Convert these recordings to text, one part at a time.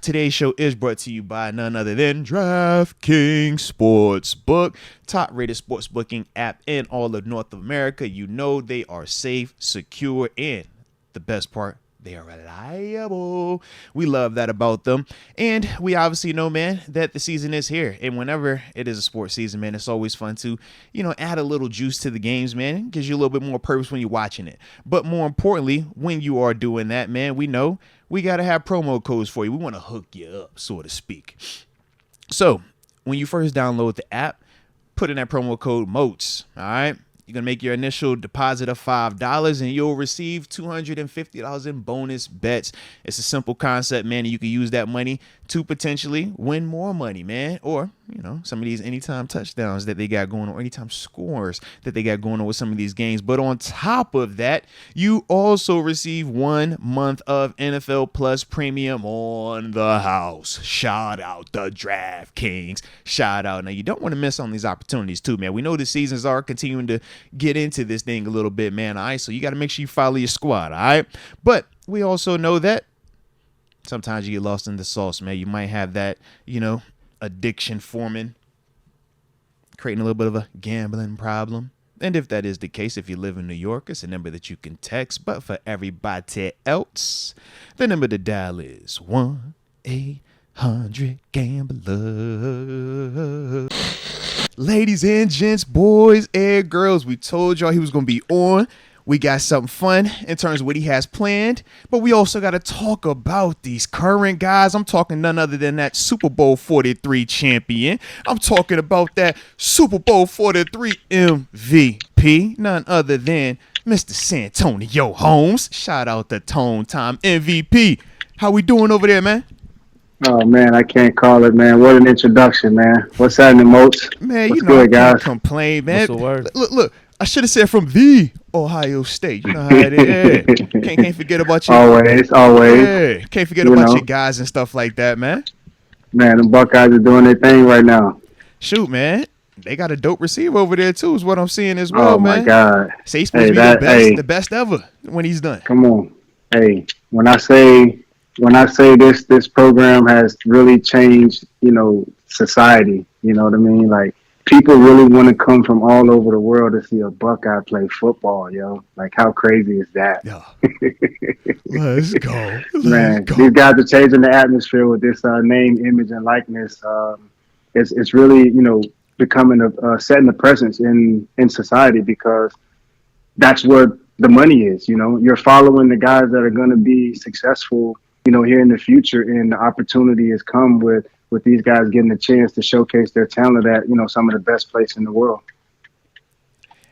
Today's show is brought to you by none other than DraftKings Sportsbook, top-rated sports booking app in all of North America. You know they are safe, secure, and the best part, they are reliable. We love that about them. And we obviously know, man, that the season is here. And whenever it is a sports season, man, it's always fun to, add a little juice to the games, man. It gives you a little bit more purpose when you're watching it. But more importantly, when you are doing that, man, we know we got to have promo codes for you. We want to hook you up, so to speak. So when you first download the app, put in that promo code MOATS, all right? You're going to make your initial deposit of $5 and you'll receive $250 in bonus bets. It's a simple concept, man. And you can use that money to potentially win more money, man. Or, some of these anytime touchdowns that they got going on, or anytime scores that they got going on with some of these games. But on top of that, you also receive 1 month of NFL Plus Premium on the house. Shout out the DraftKings. Shout out. Now, you don't want to miss on these opportunities too, man. We know the seasons are continuing to get into this thing a little bit, man. All right, so you got to make sure you follow your squad, all right? But we also know that sometimes you get lost in the sauce, man. You might have that, addiction forming, creating a little bit of a gambling problem. And if that is the case, if you live in New York, it's a number that you can text. But for everybody else, the number to dial is 1-800-GAMBLER. Ladies and gents, boys and girls, we told y'all he was going to be on. We got something fun in terms of what he has planned, but we also got to talk about these current guys. I'm talking none other than that Super Bowl 43 champion. I'm talking about that Super Bowl 43 MVP, none other than Mr. Santonio Holmes. Shout out to Tone Time MVP. How we doing over there, man? Oh, man, I can't call it, man. What an introduction, man. What's happening, Moats? Man, What's good, guys? Can't complain, man. What's the word? Look. I should have said from the Ohio State. You know how it is. Can't forget about you. Always. Yeah. Can't forget about your guys and stuff like that, man. Man, the Buckeyes are doing their thing right now. Shoot, man. They got a dope receiver over there, too, is what I'm seeing as well, man. Oh, my God. Say he's supposed to be the best ever when he's done. Come on. Hey, when I say this program has really changed, society, you know what I mean? Like, people really want to come from all over the world to see a Buckeye play football, yo. Like, how crazy is that? Yeah. Let's go. Man, these guys are changing the atmosphere with this name, image, and likeness. It's really, becoming setting a presence in society, because that's where the money is, You're following the guys that are going to be successful, here in the future, and the opportunity has come with these guys getting a chance to showcase their talent at, some of the best places in the world.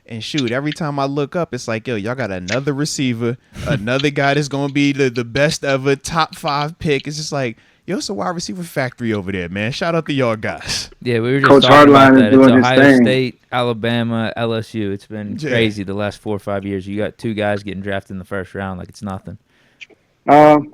And shoot, every time I look up, it's like, yo, y'all got another receiver, another guy that's going to be the best ever, top 5 pick. It's just like, yo, it's a wide receiver factory over there, man. Shout out to y'all guys. Yeah, we were just Coach talking Hardline about is that. doing It's his Ohio thing. State, Alabama, LSU. It's been crazy the last 4 or 5 years. You got 2 guys getting drafted in the first round like it's nothing. From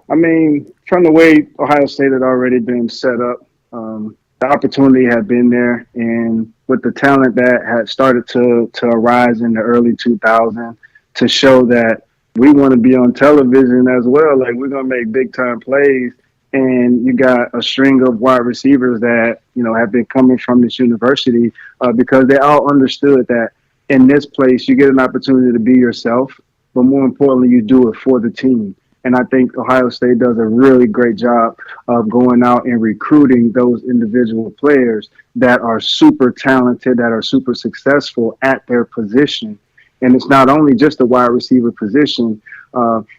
the way Ohio State had already been set up, the opportunity had been there, and with the talent that had started to arise in the early 2000s, to show that we want to be on television as well. Like, we're going to make big time plays, and you got a string of wide receivers that, have been coming from this university because they all understood that in this place you get an opportunity to be yourself, but more importantly, you do it for the team. And I think Ohio State does a really great job of going out and recruiting those individual players that are super talented, that are super successful at their position. And it's not only just the wide receiver position,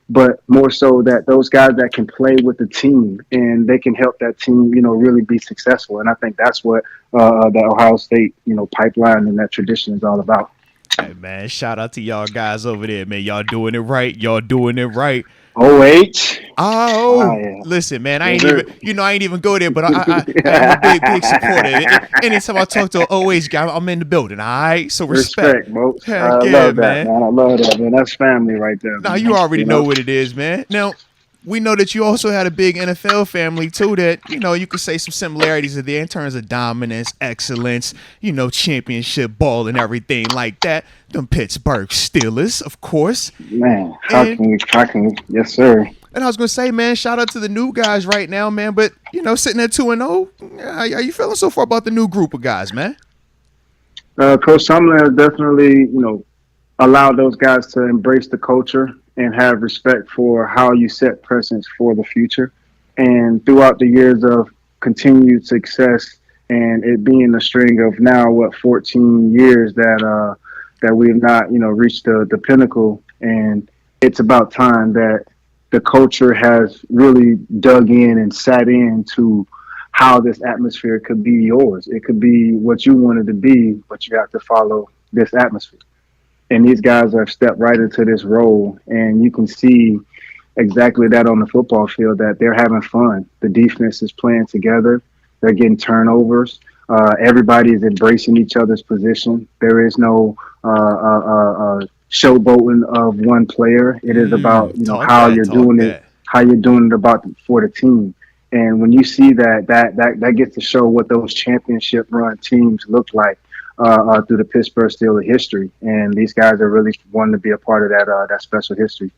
but more so that those guys that can play with the team and they can help that team, really be successful. And I think that's what the Ohio State, pipeline and that tradition is all about. Hey, man, shout out to y'all guys over there, man. Y'all doing it right. Yeah. Listen, man, I ain't even go there, but I'm a big supporter. Anytime I talk to an OH guy, I'm in the building, all right? So respect. Folks. Heck I yeah, love that, man. I love that, man. That's family right there. Now, you already know what it is, man. Now, we know that you also had a big NFL family, too, that, you could say some similarities are there in terms of dominance, excellence, championship ball and everything like that. Them Pittsburgh Steelers, of course. Man, how can we? Yes, sir. And I was gonna say, man, shout out to the new guys right now, man. But sitting at 2-0, how you feeling so far about the new group of guys, man? Coach Sumlin has definitely, allowed those guys to embrace the culture and have respect for how you set precedents for the future. And throughout the years of continued success and it being a string of now 14 years that we have not reached the pinnacle, and it's about time that the culture has really dug in and sat into how this atmosphere could be yours. It could be what you wanted to be, but you have to follow this atmosphere. And these guys have stepped right into this role, and you can see exactly that on the football field, that they're having fun. The defense is playing together. They're getting turnovers. Everybody is embracing each other's position. There is no showboating of one player. It is about how you're doing it about for the team. And when you see that gets to show what those championship run teams look like through the Pittsburgh Steelers history. And these guys are really wanting to be a part of that special history.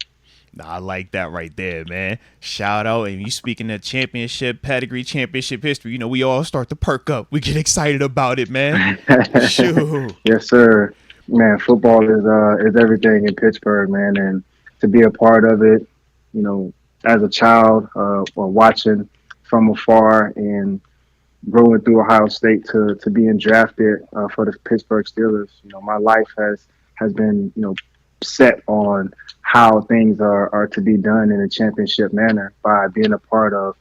I like that right there, man. Shout out. And you speaking of championship pedigree, championship history, we all start to perk up. We get excited about it, man. Shoot. Yes, sir. Man, football is everything in Pittsburgh, man. And to be a part of it, as a child or watching from afar and growing through Ohio State to being drafted for the Pittsburgh Steelers, my life has been, set on how things are to be done in a championship manner by being a part of,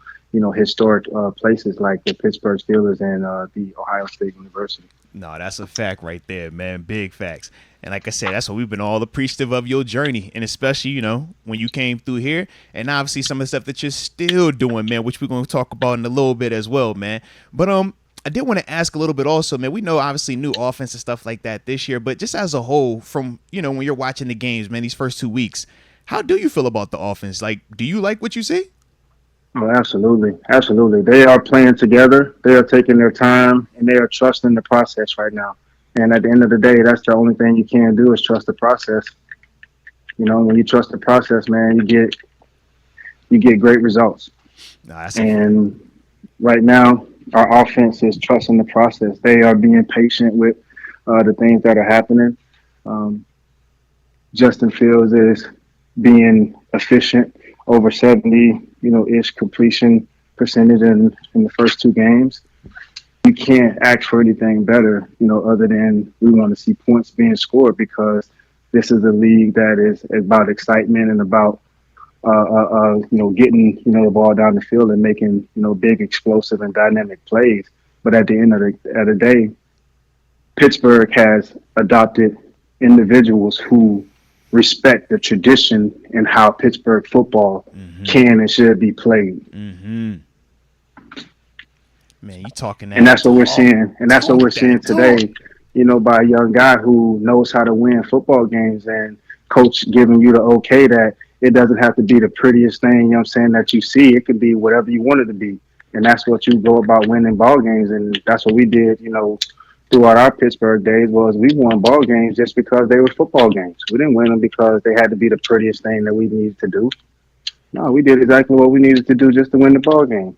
historic places like the Pittsburgh Steelers and the Ohio State University. No, that's a fact right there, man. Big facts. And like I said, that's what we've been all appreciative of your journey. And especially, when you came through here and obviously some of the stuff that you're still doing, man, which we're going to talk about in a little bit as well, man. But I did want to ask a little bit also, man. We know obviously new offense and stuff like that this year, but just as a whole, from, when you're watching the games, man, these first 2 weeks, how do you feel about the offense? Like, do you like what you see? Oh, absolutely. Absolutely. They are playing together. They are taking their time, and they are trusting the process right now. And at the end of the day, that's the only thing you can do is trust the process. When you trust the process, man, you get great results. And right now, our offense is trusting the process. They are being patient with the things that are happening. Justin Fields is being efficient, over 70, completion percentage in the first 2 games. You can't ask for anything better, other than we want to see points being scored, because this is a league that is about excitement and about getting, the ball down the field and making, big, explosive and dynamic plays. But at the end of the day, Pittsburgh has adopted individuals who respect the tradition and how Pittsburgh football can and should be played. Mm-hmm. Man, you talking that. And that's what we're seeing. And that's what we're seeing today, by a young guy who knows how to win football games, and coach giving you the okay that it doesn't have to be the prettiest thing, that you see. It could be whatever you want it to be. And that's what you go about winning ball games. And that's what we did, throughout our Pittsburgh days, was we won ball games just because they were football games. We didn't win them because they had to be the prettiest thing that we needed to do. No, we did exactly what we needed to do just to win the ball game.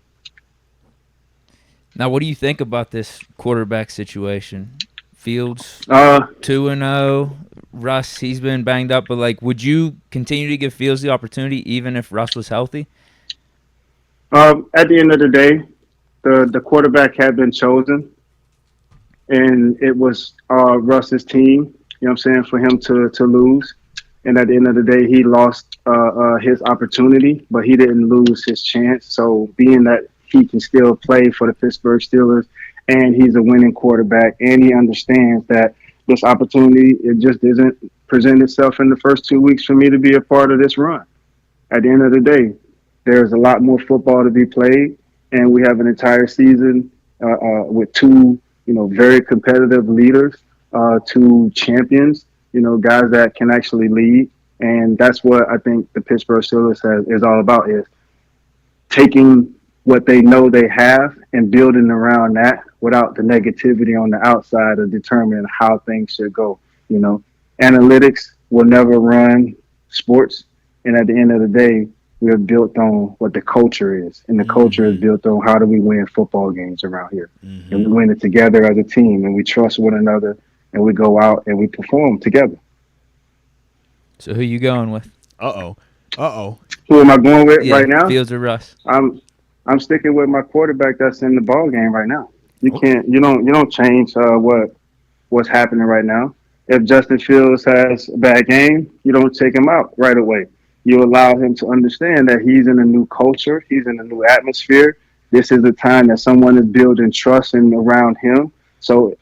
Now, what do you think about this quarterback situation? Fields 2-0. Russ, he's been banged up, but would you continue to give Fields the opportunity even if Russ was healthy? At the end of the day, the quarterback had been chosen, and it was Russ's team, for him to lose. And at the end of the day, he lost his opportunity, but he didn't lose his chance. So being that he can still play for the Pittsburgh Steelers, and he's a winning quarterback, and he understands that this opportunity, it just doesn't present itself in the first 2 weeks for me to be a part of this run. At the end of the day, there's a lot more football to be played, and we have an entire season with 2, very competitive leaders, 2 champions, guys that can actually lead. And that's what I think the Pittsburgh Steelers is all about, is taking what they know they have and building around that without the negativity on the outside of determining how things should go. Analytics will never run sports. And at the end of the day, We are built on what the culture is, and the culture is built on how do we win football games around here, and we win it together as a team, and we trust one another, and we go out and we perform together. So who you going with? Who am I going with right now? Fields or Russ? I'm sticking with my quarterback that's in the ball game right now. You don't change what's happening right now. If Justin Fields has a bad game, you don't take him out right away. You allow him to understand that he's in a new culture, he's in a new atmosphere. This is the time that someone is building trust in around him. So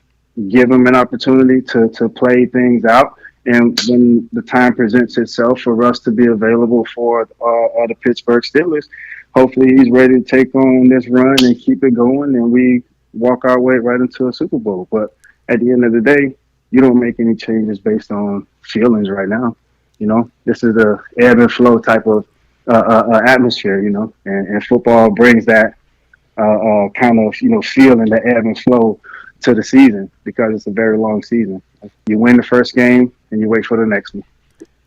give him an opportunity to play things out. And when the time presents itself for us to be available for the Pittsburgh Steelers, hopefully he's ready to take on this run and keep it going, and we walk our way right into a Super Bowl. But at the end of the day, you don't make any changes based on feelings right now. This is a ebb and flow type of atmosphere, and football brings that kind of, feeling, the ebb and flow to the season, because it's a very long season. You win the first game and you wait for the next one.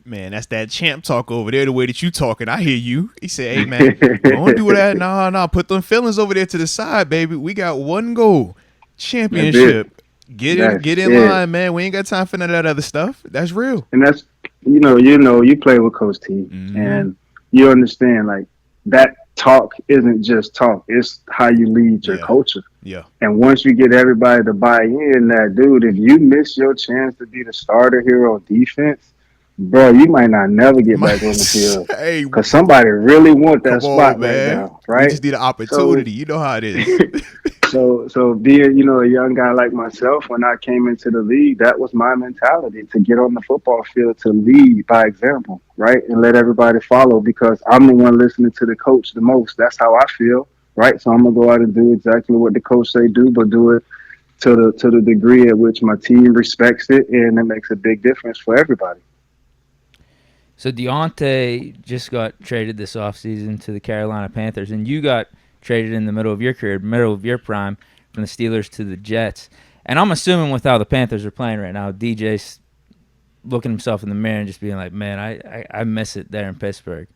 Man, that's that champ talk over there, the way that you talking. I hear you. He said, hey, man, don't do that. Nah, put them feelings over there to the side, baby. We got one goal, championship. Get in line, man. We ain't got time for none of that other stuff. That's real. And that's, you play with Coach T, and you understand, like, that talk isn't just talk. It's how you lead your culture. Yeah. And once you get everybody to buy in, that, dude, if you miss your chance to be the starter here on defense, bro, you might not never get back on the field. Hey, because somebody really want that spot right now, right? We just need an opportunity. You know how it is. So being, a young guy like myself, when I came into the league, that was my mentality, to get on the football field, to lead by example, right? And let everybody follow, because I'm the one listening to the coach the most. That's how I feel, right? So I'm going to go out and do exactly what the coach say do, but do it to the degree at which my team respects it, and it makes a big difference for everybody. So Deontay just got traded this offseason to the Carolina Panthers, and you got traded in the middle of your career, middle of your prime, from the Steelers to the Jets. And I'm assuming with how the Panthers are playing right now, DJ's looking himself in the mirror and just being like, man, I miss it there in Pittsburgh.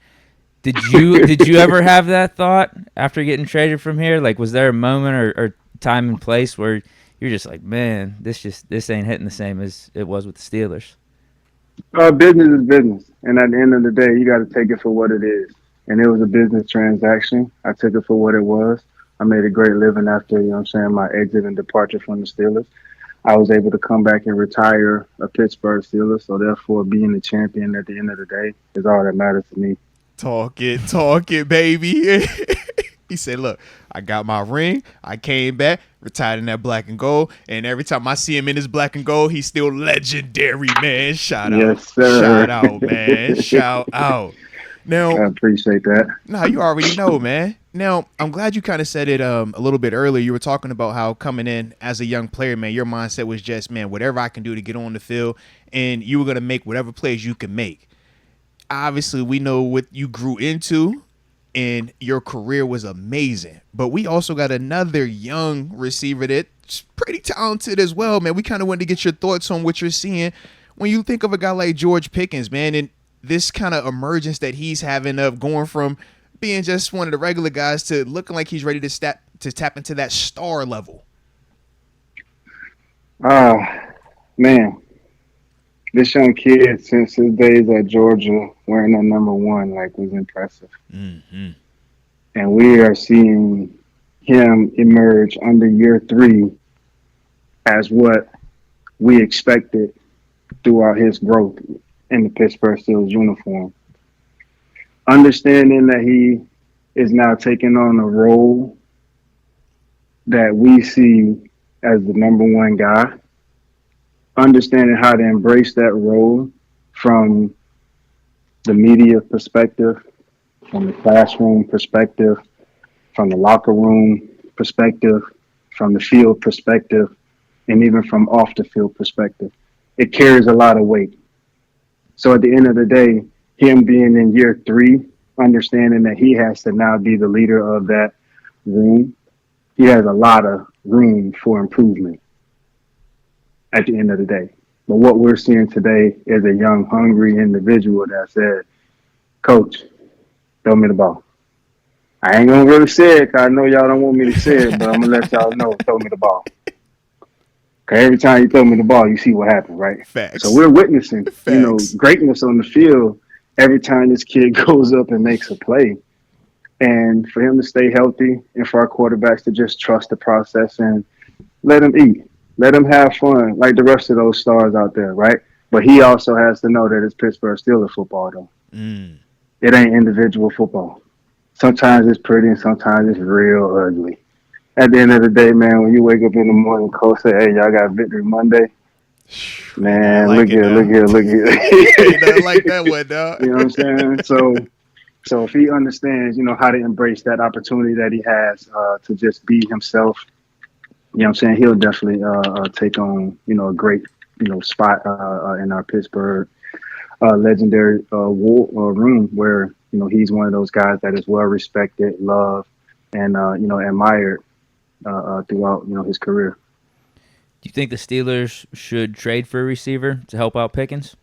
Did you ever have that thought after getting traded from here? Like, was there a moment or time and place where you're just like, man, this ain't hitting the same as it was with the Steelers? Business is business, and at the end of the day, you got to take it for what it is. And it was a business transaction. I took it for what it was. I made a great living after, my exit and departure from the Steelers. I was able to come back and retire a Pittsburgh Steelers, so therefore being the champion at the end of the day is all that matters to me. Talk it, baby. He said, look, I got my ring. I came back, retired in that black and gold. And every time I see him in his black and gold, he's still legendary, man. Shout out. Yes, sir. Shout out, man. Shout out. Now, I appreciate that. No, you already know, man. Now, I'm glad you kind of said it a little bit earlier. You were talking about how coming in as a young player, man, your mindset was just, man, whatever I can do to get on the field, and you were going to make whatever plays you can make. Obviously, we know what you grew into, and your career was amazing. But we also got another young receiver that's pretty talented as well, man. We kind of wanted to get your thoughts on what you're seeing when you think of a guy like George Pickens, man, and this kind of emergence that he's having of going from being just one of the regular guys to looking like he's ready to tap into that star level. Man, this young kid, since his days at Georgia, wearing that number 1, was impressive. Mm-hmm. And we are seeing him emerge under year 3 as what we expected throughout his growth in the Pittsburgh Steelers uniform. Understanding that he is now taking on a role that we see as the number 1 guy, understanding how to embrace that role from the media perspective, from the classroom perspective, from the locker room perspective, from the field perspective, and even from off the field perspective. It carries a lot of weight. So at the end of the day, him being in year 3, understanding that he has to now be the leader of that room, he has a lot of room for improvement at the end of the day. But what we're seeing today is a young, hungry individual that said, Coach, throw me the ball. I ain't gonna really say it 'cause I know y'all don't want me to say it, but I'm gonna let y'all know, throw me the ball. Okay, every time you throw me the ball, you see what happens, right? Facts. So we're witnessing, Facts. greatness on the field every time this kid goes up and makes a play. And for him to stay healthy and for our quarterbacks to just trust the process and let him eat, let him have fun like the rest of those stars out there, right? But he also has to know that it's Pittsburgh Steelers football, though. Mm. It ain't individual football. Sometimes it's pretty and sometimes it's real ugly. At the end of the day, man, when you wake up in the morning, coach say, "Hey, y'all got Victory Monday." Man, Like look here. Ain't nothing like that one, dog. You know what I'm saying? So if he understands, how to embrace that opportunity that he has to just be himself, you know what I'm saying, he'll definitely take on, a great, spot in our Pittsburgh legendary room where, he's one of those guys that is well respected, loved, and, admired throughout, his career. Do you think the Steelers should trade for a receiver to help out Pickens?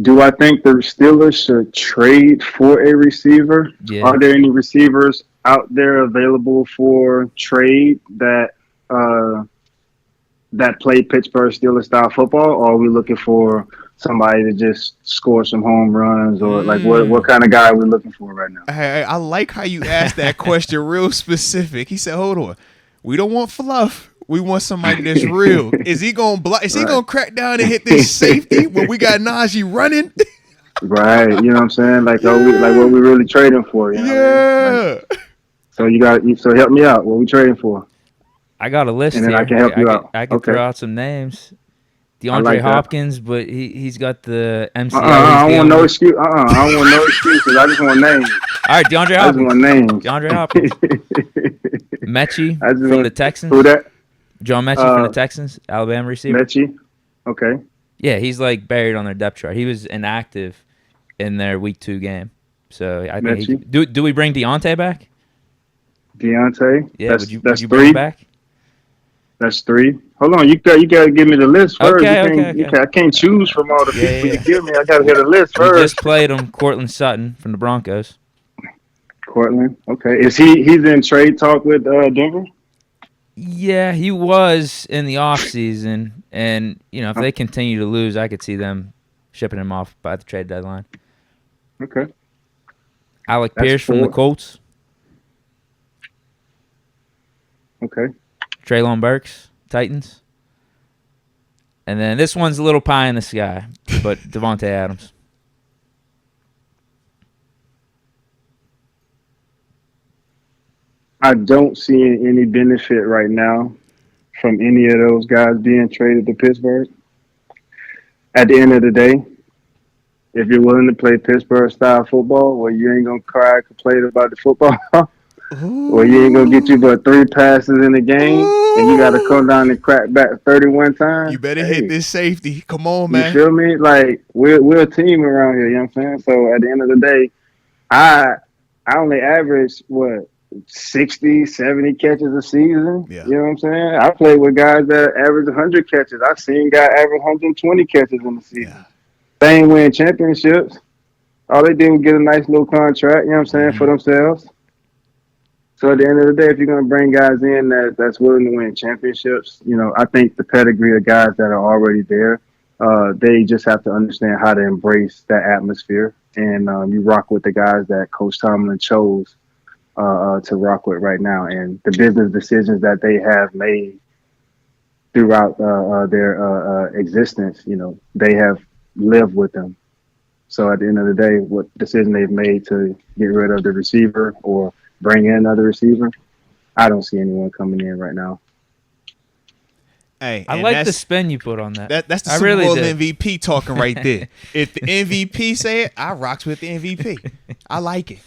Do I think the Steelers should trade for a receiver? Yeah. Are there any receivers out there available for trade that play Pittsburgh Steelers style football, or are we looking for somebody to just score some home runs, or like what kind of guy are we looking for right now? Hey, I like how you asked that question real specific. He said, "Hold on, we don't want fluff. We want somebody that's real." Is he gonna block? Is he gonna crack down and hit this safety when we got Najee running? Right, you know what I'm saying? Like, what we really trading for? You know what I mean? Like, so help me out. What we trading for? I got a list and then here. I can help you out. I can throw out some names. DeAndre like Hopkins, but he's got the MCL. I don't want no excuse. I don't want no excuses. I just want names. All right, DeAndre Hopkins. I just want names. DeAndre Hopkins. Mechie from the Texans. Who that? John Mechie from the Texans, Alabama receiver. Mechie. Okay. Yeah, he's like buried on their depth chart. He was inactive in their Week 2 game. So I think do we bring Deontay back? Deontay? Yeah, that's, would you that's bring three. him back? That's 3. Hold on, you got to give me the list first. Okay. I can't choose from all the people you give me. I got to get a list We first. just played him, Cortland Sutton from the Broncos. Cortland, okay. Is he's in trade talk with Denver? Yeah, he was in the offseason, and if they continue to lose, I could see them shipping him off by the trade deadline. Okay. Alec Pierce from the Colts. Okay. Treylon Burks, Titans. And then this one's a little pie in the sky, but Devontae Adams. I don't see any benefit right now from any of those guys being traded to Pittsburgh. At the end of the day, if you're willing to play Pittsburgh style football, where you ain't gonna cry and complain about the football, where you ain't gonna get you but 3 passes in the game, and you got to come down and crack back 31 times. You better hit this safety. Come on, man. You feel me? Like we're a team around here. You know what I'm saying? So at the end of the day, I only average 60, 70 catches a season. Yeah. You know what I'm saying? I play with guys that average 100 catches. I've seen guys average 120 catches in the season. Yeah. They ain't win championships. All they did was get a nice little contract, you know what I'm saying, for themselves. So at the end of the day, if you're going to bring guys in that's willing to win championships, I think the pedigree of guys that are already there, they just have to understand how to embrace that atmosphere. And you rock with the guys that Coach Tomlin chose to rock with right now. And the business decisions that they have made throughout their existence, they have lived with them. So at the end of the day, what decision they've made to get rid of the receiver or bring in another receiver, I don't see anyone coming in right now. Hey, I like the spin you put on that. That's the Super Bowl MVP talking right there. If the MVP say it, I rocks with the MVP. I like it.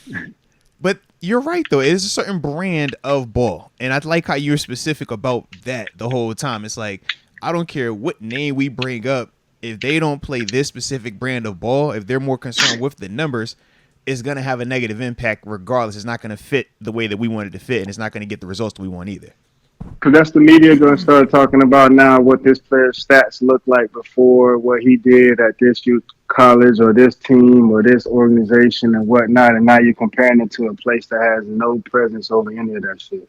But you're right, though. It is a certain brand of ball. And I like how you're specific about that the whole time. It's like, I don't care what name we bring up. If they don't play this specific brand of ball, if they're more concerned with the numbers, it's going to have a negative impact regardless. It's not going to fit the way that we want it to fit, and it's not going to get the results that we want either. Because that's the media going to start talking about now what this player's stats look like before what he did at this youth college or this team or this organization and whatnot, and now you're comparing it to a place that has no presence over any of that shit.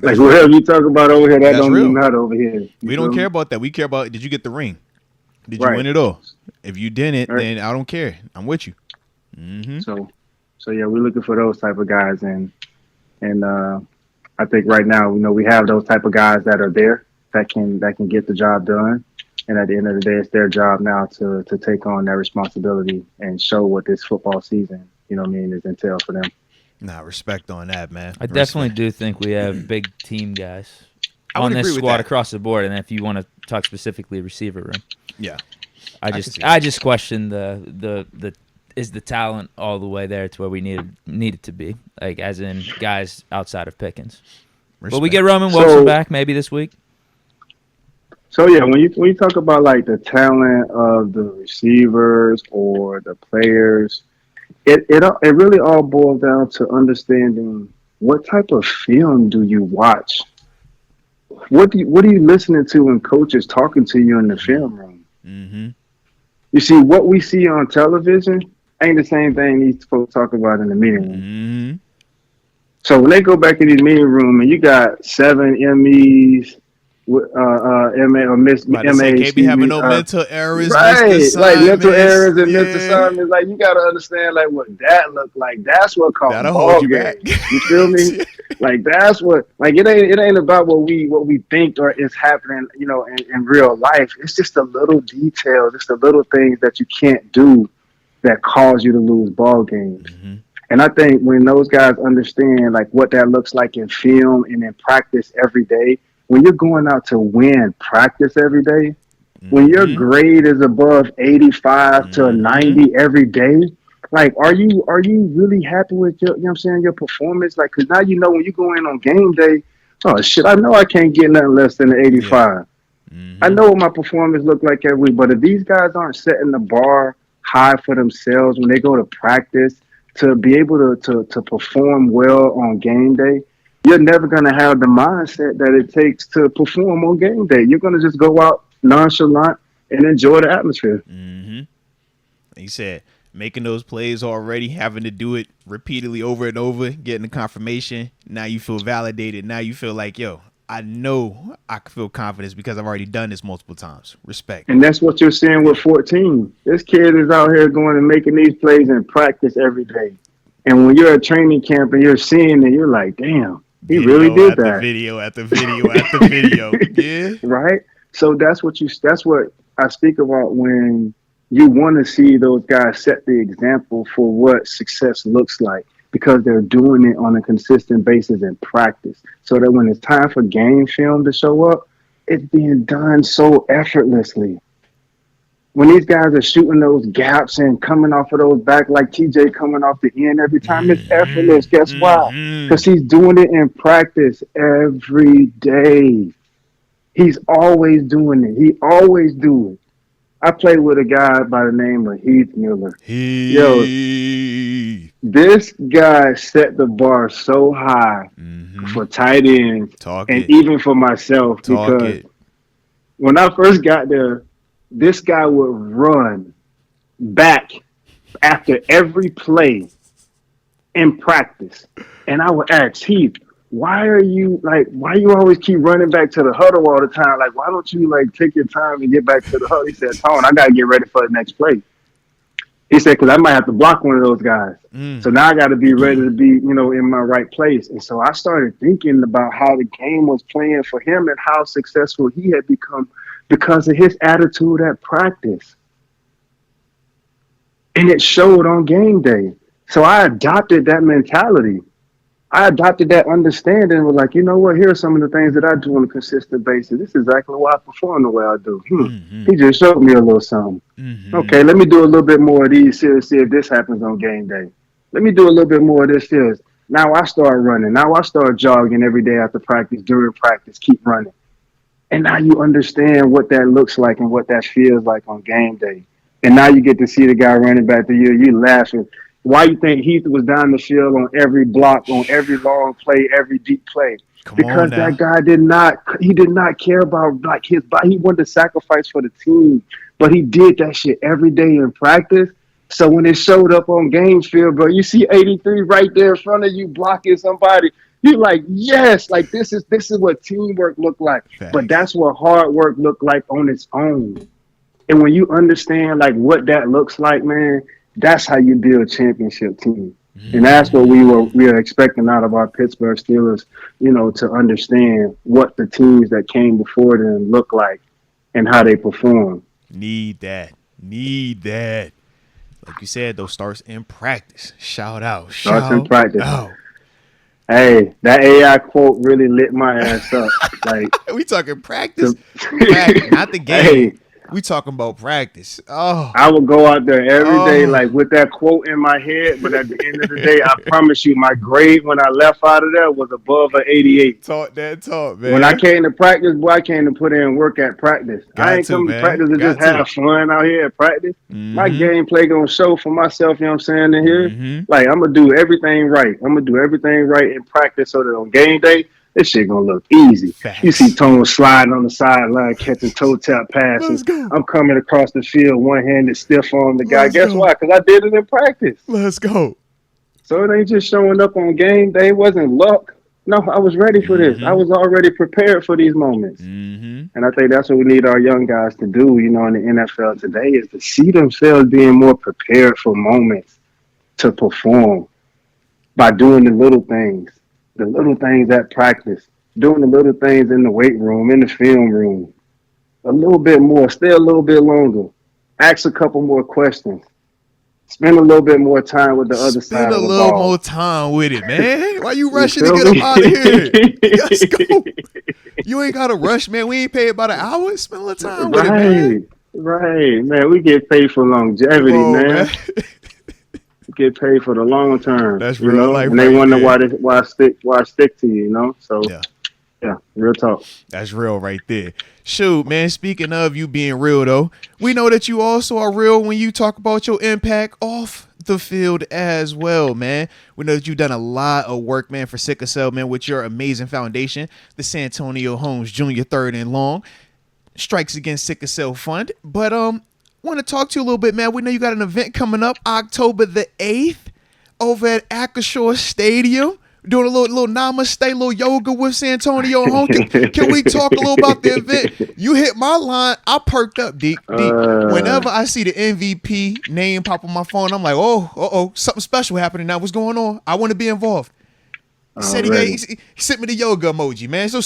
Like whatever you talk about over here, that That's don't real. mean not over here. We don't care about that. We care about, did you get the ring? Did you Right. win it all? If you didn't, Right. then I don't care. I'm with you. So yeah, we're looking for those type of guys, and I think right now, we have those type of guys that are there that can get the job done. And at the end of the day, it's their job now to take on that responsibility and show what this football season, is entailed for them. Nah, respect on that, man. I definitely do think we have big team guys I would on this agree with squad that. across the board. And if you want to talk specifically receiver room, Yeah. I can see just question the is the talent all the way there to where we need it to be, like as in guys outside of Pickens. Will we get Roman Wilson back maybe this week? So yeah, when you talk about like the talent of the receivers or the players, it really all boils down to understanding what type of film do you watch. What are you listening to when coach is talking to you in the film room? Mm-hmm. You see, what we see on television ain't the same thing these folks talk about in the meeting room. Mm-hmm. So when they go back in the meeting room and you got 7 MEs, MA or Miss MA, Can't be having no mental errors, right? missed Like mental assignments. errors and missed assignments. Like you gotta understand like what that look like. That's what called That'll ball hold you game. back. You feel me? Like that's what. Like it ain't about what we think or is happening. In real life, it's just the little details, just the little things that you can't do that cause you to lose ball games. Mm-hmm. And I think when those guys understand like what that looks like in film and in practice every day, when you're going out to win practice every day, when your grade is above 85 to 90 every day, like are you really happy with your your performance? Like, cause now when you go in on game day, oh shit, I know I can't get nothing less than an 85. I know what my performance look like every week, but if these guys aren't setting the bar high for themselves when they go to practice to be able to perform well on game day, you're never going to have the mindset that it takes to perform on game day. You're going to just go out nonchalant and enjoy the atmosphere. Mm-hmm. He said, making those plays already, having to do it repeatedly over and over, getting the confirmation. Now you feel validated. Now you feel like, yo, I know I can feel confidence because I've already done this multiple times. Respect. And that's what you're seeing with 14. This kid is out here going and making these plays in practice every day. And when you're at training camp and you're seeing it, you're like, damn, he really did that. Video after video after video. Yeah. Right? So that's what I speak about when you want to see those guys set the example for what success looks like, because they're doing it on a consistent basis in practice, so that when it's time for game film to show up, it's being done so effortlessly. When these guys are shooting those gaps and coming off of those back, like TJ coming off the end every time, it's effortless. Guess why? Because he's doing it in practice every day. He's always doing it. He always do it. I played with a guy by the name of Heath Mueller. Yo, this guy set the bar so high for tight ends even for myself. Because when I first got there, this guy would run back after every play in practice. And I would ask Heath, why you always keep running back to the huddle all the time? Like, why don't you take your time and get back to the huddle? He said, Tone, I got to get ready for the next play. He said, because I might have to block one of those guys. So now I got to be ready to be, in my right place. And so I started thinking about how the game was playing for him and how successful he had become because of his attitude at practice. And it showed on game day. So I adopted that mentality. I adopted that understanding and was like, you know what? Here are some of the things that I do on a consistent basis. This is exactly why I perform the way I do. He just showed me a little something. Okay, let me do a little bit more of these here, see if this happens on game day. Let me do a little bit more of this here. Now I start running. Now I start jogging every day after practice, during practice, keep running. And now you understand what that looks like and what that feels like on game day. And now you get to see the guy running back to you. You laughing. Why you think Heath was down the field on every block, on every long play, every deep play? Because that guy did not care about his body. He wanted to sacrifice for the team but he did that shit every day in practice. So when it showed up on game field, bro, you see 83 right there in front of you blocking somebody. You're like, yes, like this is what teamwork look like. But Facts. that's what hard work look like on its own. And when you understand like what that looks like, man, that's how you build championship team. And that's what we are expecting out of our Pittsburgh Steelers, to understand what the teams that came before them look like and how they perform. Need that. Need that. Like you said, those starts in practice. Shout out. Starts in Shout practice. out. Hey, that AI quote really lit my ass up. Like We talking practice? the, Not the game. hey, We talking about practice. Oh. I would go out there every day, Oh. like with that quote in my head. But at the end of the day, I promise you, my grade when I left out of there was above an 88. Talk that talk, When I man. came to practice, boy, I came to put in work at practice. I Got ain't to, come to man. practice to just Got to. have fun out here at practice. My Mm-hmm. gameplay gonna show for myself, you know what I'm saying, in here. Mm-hmm. Like, I'm gonna do everything right. I'm gonna do everything right in practice so that on game day, this shit gonna look easy. You see Facts. Tone sliding on the sideline, catching toe tap Let's passes. go. I'm coming across the field, one-handed stiff on the guy. Let's Guess go. why? Because I did it in practice. Let's go. So it ain't just showing up on game day. It wasn't luck. No, I was ready for this. I Mm-hmm. was already prepared for these moments. Mm-hmm. And I think that's what we need our young guys to do, in the NFL today, is to see themselves being more prepared for moments to perform by doing the little things at practice, doing the little things in the weight room, in the film room, a little bit more, stay a little bit longer, ask a couple more questions, spend a little bit more time with the other Spend side a of the little more ball. time with it, man. Why you You rushing to feel get up me? out of here? Let's go. You ain't got to rush, man. We ain't paid about an hour. Spend a little time with it, man. Right, right, man. We get paid for Come longevity, on, man. man. We get paid for the long term, That's real life and they right wonder there. why I stick to you. So Yeah, yeah, real talk. that's real right there. Shoot, man. Speaking of you being real, though, we know that you also are real when you talk about your impact off the field as well, man. We know that you've done a lot of work, man, for Sickle Cell, man, with your amazing foundation, the Santonio Holmes Jr. Third and Long Strikes Against Sickle Cell Fund. But want to talk to you a little bit, man. We know you got an event coming up October the 8th over at Acrisure Stadium. Doing a little namaste, little yoga with Santonio Holmes. Can we talk a little about the event? You hit my line. I perked up, Deke. Whenever I see the MVP name pop on my phone, I'm like, oh, something special happening now. What's going on? I want to be involved. He said he sent me the yoga emoji, man. So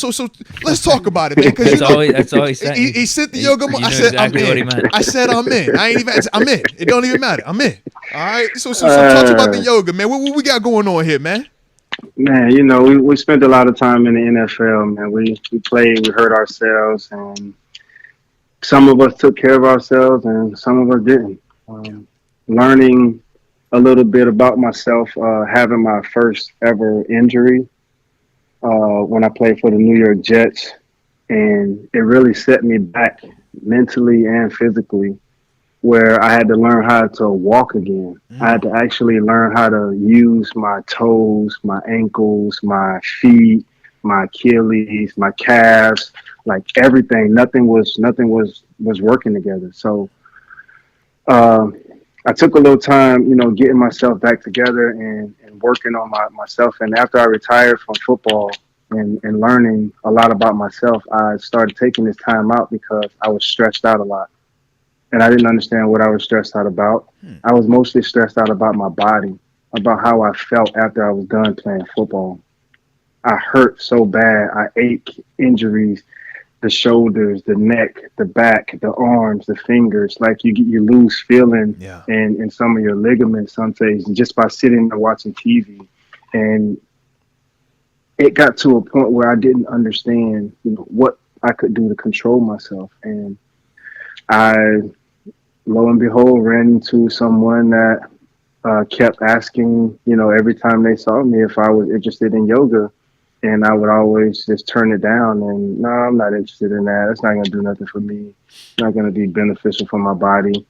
let's talk about it, man. Because That's all he sent. he sent the yoga emoji. You I knew said exactly I'm what he in. meant. I said I'm in. I ain't even. I'm in. It don't even matter. I'm in. All right. So talk to me about the yoga, man. What we got going on here, man? Man, we spent a lot of time in the NFL, man. We played, we hurt ourselves, and some of us took care of ourselves, and some of us didn't. Learning a little bit about myself, having my first ever injury when I played for the New York Jets, and it really set me back mentally and physically, where I had to learn how to walk again. I had to actually learn how to use my toes, my ankles, my feet, my Achilles, my calves, like everything. Nothing was working together. So I took a little time, getting myself back together and working on myself. And after I retired from football and learning a lot about myself, I started taking this time out because I was stressed out a lot. And I didn't understand what I was stressed out about. I was mostly stressed out about my body, about how I felt after I was done playing football. I hurt so bad. I ache, injuries, the shoulders, the neck, the back, the arms, the fingers. Like you lose feeling Yeah. in some of your ligaments some days just by sitting there watching TV. And it got to a point where I didn't understand, what I could do to control myself. And I, lo and behold, ran into someone that kept asking, every time they saw me if I was interested in yoga. And I would always just turn it down and, no, I'm not interested in that. It's not going to do nothing for me. It's not going to be beneficial for my body.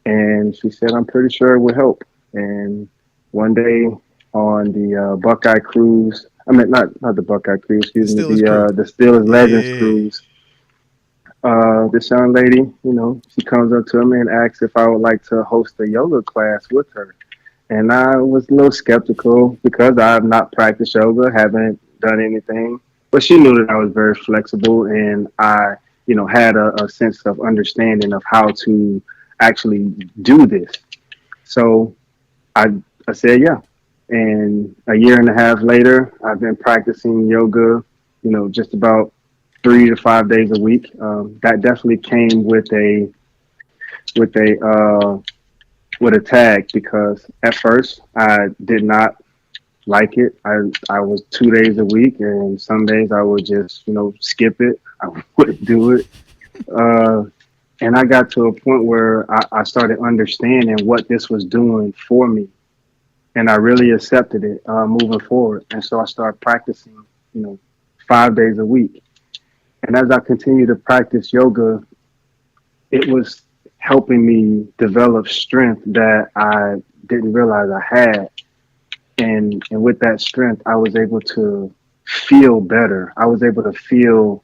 And she said, I'm pretty sure it would help. And one day on the Buckeye cruise, not the Buckeye cruise, excuse me, Steelers cruise. the Steelers Legends Yeah. cruise, this young lady, she comes up to me and asks if I would like to host a yoga class with her. And I was a little skeptical because I have not practiced yoga, haven't done anything. But she knew that I was very flexible and I, had a sense of understanding of how to actually do this. So I, I said, yeah. And a year and a half later, I've been practicing yoga, just about 3 to 5 days a week. That definitely came with a with a tag because at first I did not like it. I was 2 days a week, and some days I would just skip it. I wouldn't do it. Uh, and I got to a point where I started understanding what this was doing for me, and I really accepted it moving forward. And so I started practicing, you know, 5 days a week. And as I continued to practice yoga, it was helping me develop strength that I didn't realize I had. And with that strength, I was able to feel better. I was able to feel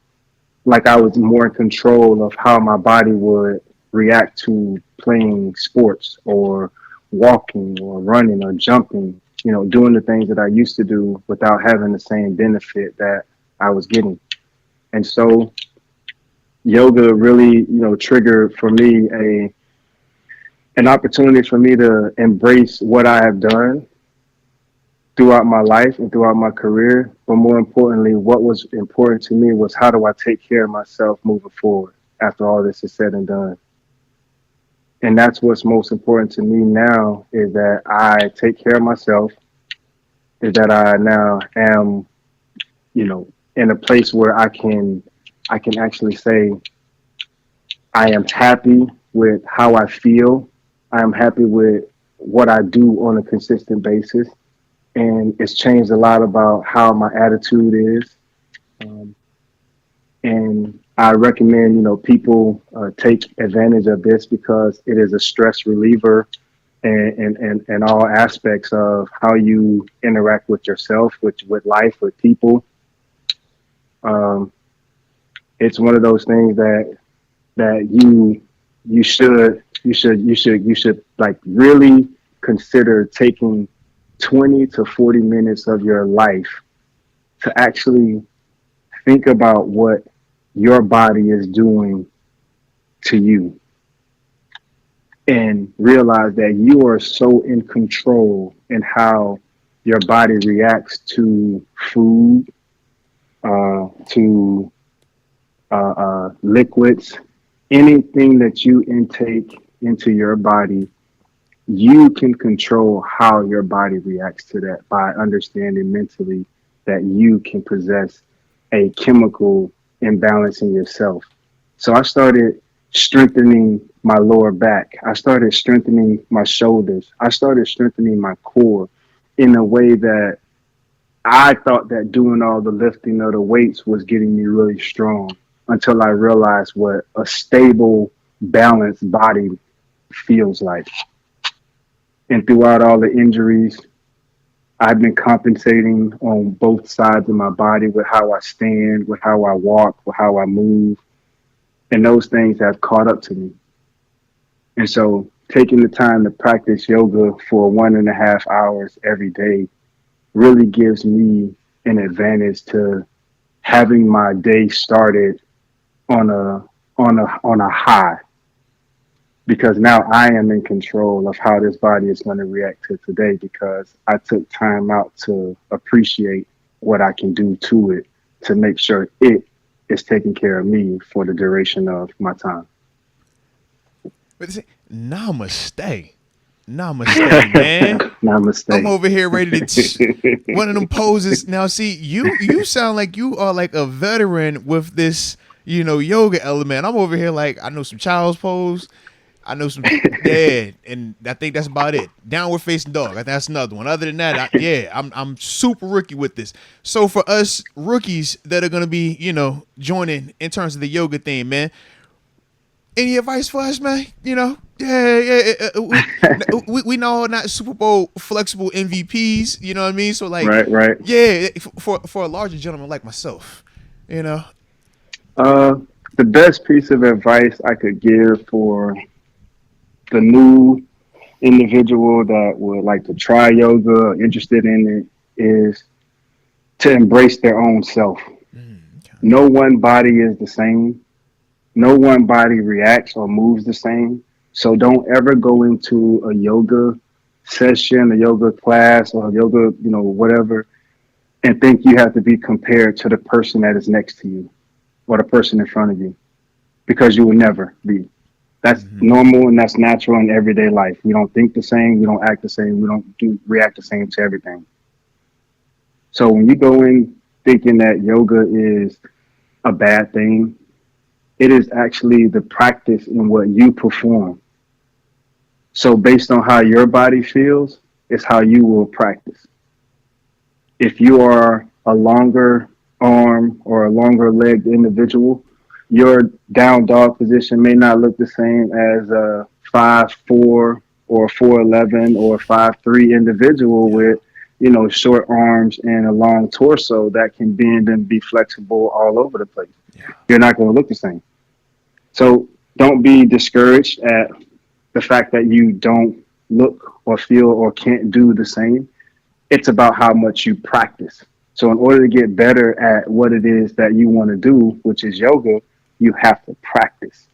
like I was more in control of how my body would react to playing sports or walking or running or jumping, doing the things that I used to do without having the same benefit that I was getting. And so yoga really, triggered for me an opportunity for me to embrace what I have done throughout my life and throughout my career. But more importantly, what was important to me was how do I take care of myself moving forward after all this is said and done. And that's what's most important to me now is that I take care of myself, is that I now am, in a place where I can actually say I am happy with how I feel. I am happy with what I do on a consistent basis. And it's changed a lot about how my attitude is. Um, and I recommend, people take advantage of this because it is a stress reliever and all aspects of how you interact with yourself, with life, with people. Um, it's one of those things that you should like really consider taking 20 to 40 minutes of your life to actually think about what your body is doing to you and realize that you are so in control in how your body reacts to food, to liquids, anything that you intake into your body. You can control how your body reacts to that by understanding mentally that you can possess a chemical imbalance in yourself. So I started strengthening my lower back. I started strengthening my shoulders. I started strengthening my core in a way that I thought that doing all the lifting of the weights was getting me really strong until I realized what a stable, balanced body feels like. And throughout all the injuries, I've been compensating on both sides of my body with how I stand, with how I walk, with how I move. And those things have caught up to me. And so taking the time to practice yoga for 1.5 hours every day really gives me an advantage to having my day started on a high, because now I am in control of how this body is going to react to today because I took time out to appreciate what I can do to it to make sure it is taking care of me for the duration of my time. But see, namaste, man. I'm Namaste. over here ready to one of them poses. Now, see, you sound like you are like a veteran with this, yoga element. I'm over here like I know some child's pose. I know some, yeah, and I think that's about it. Downward facing dog. I think that's another one. Other than that, I'm super rookie with this. So for us rookies that are gonna be, joining in terms of the yoga thing, man, any advice for us, man? We know not Super Bowl flexible MVPs. You know what I mean? So like, Right. yeah, for a larger gentleman like myself, Uh, The best piece of advice I could give for the new individual that would like to try yoga, interested in it, is to embrace their own self. Okay. No one body is the same. No one body reacts or moves the same. So don't ever go into a yoga session, a yoga class, or yoga, whatever, and think you have to be compared to the person that is next to you or the person in front of you, because you will never be. That's Mm-hmm. normal and that's natural in everyday life. We don't think the same, we don't act the same, we don't react the same to everything. So when you go in thinking that yoga is a bad thing, it is actually the practice in what you perform. So based on how your body feels, is how you will practice. If you are a longer arm or a longer legged individual, your down dog position may not look the same as a 5'4" or 4'11" or 5'3" individual Yeah. with, short arms and a long torso that can bend and be flexible all over the place. Yeah. You're not going to look the same. So don't be discouraged at the fact that you don't look or feel or can't do the same. It's about how much you practice. So in order to get better at what it is that you want to do, which is yoga, you have to practice.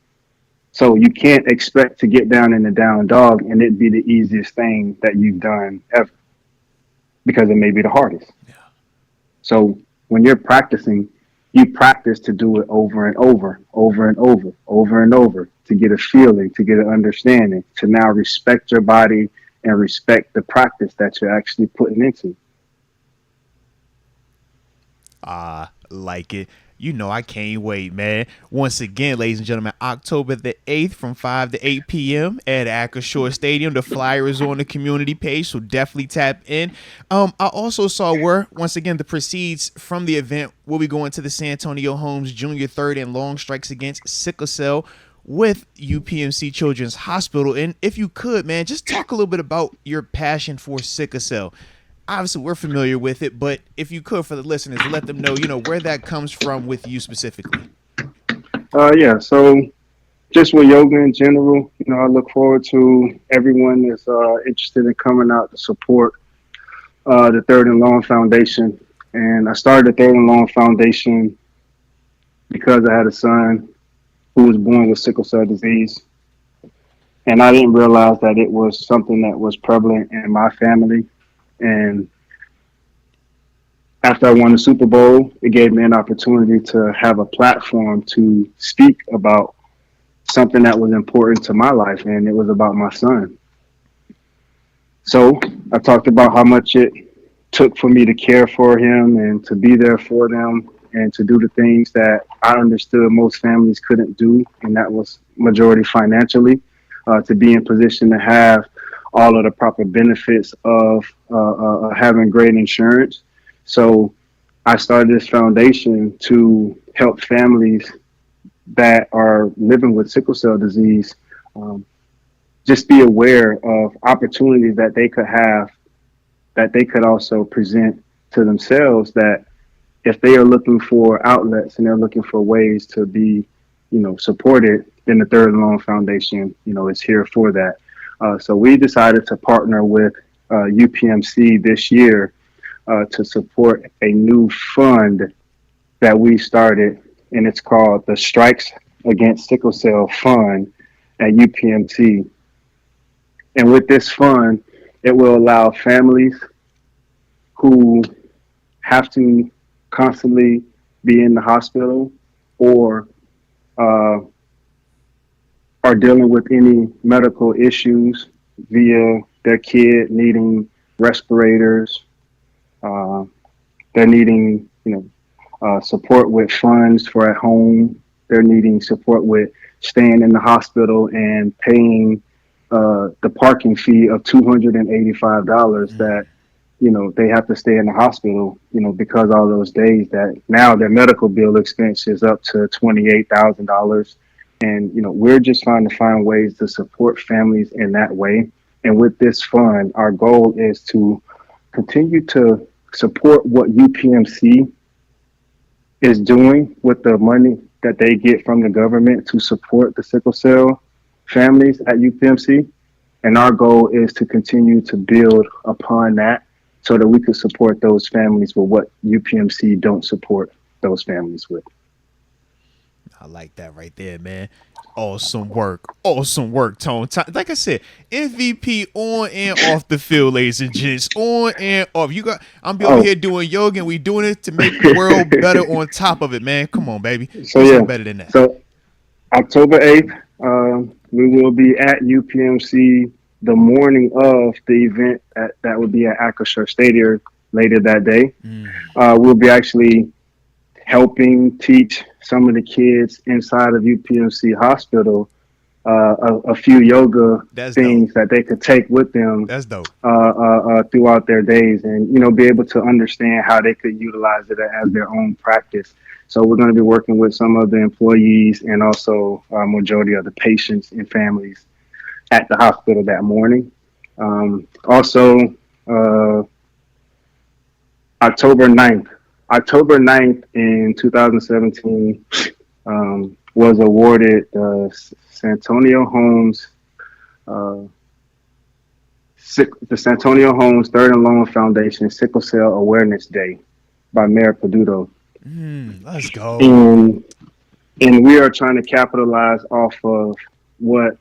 So you can't expect to get down in the down dog and it be the easiest thing that you've done ever, because it may be the hardest. Yeah. So when you're practicing, you practice to do it over and over, over and over, over and over, to get a feeling, to get an understanding, to now respect your body and respect the practice that you're actually putting into. Like it. You know, I can't wait, man. Once again, ladies and gentlemen, October the 8th from 5 to 8 p.m. at Acrisure Stadium. The flyer is on the community page, so definitely tap in. I also saw where, once again, the proceeds from the event will be going to the Santonio Holmes Jr. Third and Long Strikes Against Sickle Cell with UPMC Children's Hospital. And if you could, man, just talk a little bit about your passion for sickle cell. Obviously, we're familiar with it, but if you could, for the listeners, let them know, where that comes from with you specifically. Yeah. So just with yoga in general, I look forward to everyone that's interested in coming out to support the Third and Long Foundation. And I started the Third and Long Foundation because I had a son who was born with sickle cell disease. And I didn't realize that it was something that was prevalent in my family. And after I won the Super Bowl, it gave me an opportunity to have a platform to speak about something that was important to my life, and it was about my son. So I talked about how much it took for me to care for him and to be there for them and to do the things that I understood most families couldn't do, and that was majority financially, to be in position to have all of the proper benefits of having great insurance. So I started this foundation to help families that are living with sickle cell disease just be aware of opportunities that they could have, that they could also present to themselves, that if they are looking for outlets and they're looking for ways to be, supported, then the Third and Long Foundation, is here for that. So we decided to partner with UPMC this year to support a new fund that we started, and it's called the Strikes Against Sickle Cell Fund at UPMC. And with this fund, it will allow families who have to constantly be in the hospital or are dealing with any medical issues via their kid needing respirators. They're needing, support with funds for at home. They're needing support with staying in the hospital and paying the parking fee of $285 that, they have to stay in the hospital, because all those days that now their medical bill expense is up to $28,000. And, we're just trying to find ways to support families in that way. And with this fund, our goal is to continue to support what UPMC is doing with the money that they get from the government to support the sickle cell families at UPMC. And our goal is to continue to build upon that so that we could support those families with what UPMC don't support those families with. I like that right there, man. Awesome work, Tone. Like I said, MVP on and off the field, ladies and gents. On and off. I'm be over here doing yoga, and we doing it to make the world better. On top of it, man. Come on, baby. So something better than that. So October 8th, we will be at UPMC the morning of the event. That would be at Acrisure Stadium later that day. We'll be actually helping teach some of the kids inside of UPMC Hospital a few yoga things that they could take with them. That's dope. Throughout their days, and be able to understand how they could utilize it as their own practice. So we're going to be working with some of the employees and also majority of the patients and families at the hospital that morning. Also, October 9th in 2017 was awarded the Santonio Holmes, the Santonio Holmes Third and Long Foundation Sickle Cell Awareness Day by Mayor Peduto. Let's go. And we are trying to capitalize off of what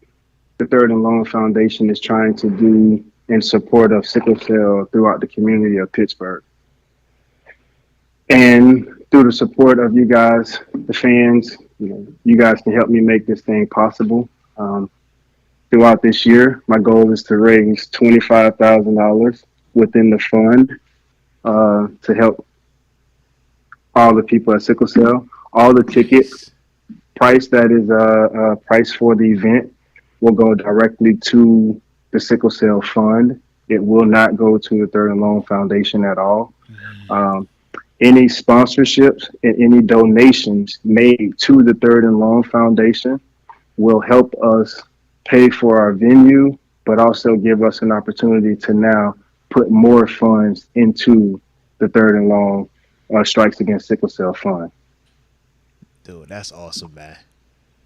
the Third and Long Foundation is trying to do in support of sickle cell throughout the community of Pittsburgh. And through the support of you guys, the fans, you guys can help me make this thing possible. Throughout this year, my goal is to raise $25,000 within the fund to help all the people at Sickle Cell. All the tickets price that is price for the event will go directly to the Sickle Cell Fund. It will not go to the Third and Long Foundation at all. Any sponsorships and any donations made to the Third and Long Foundation will help us pay for our venue, but also give us an opportunity to now put more funds into the Third and Long Strikes Against Sickle Cell Fund. Dude, that's awesome, man.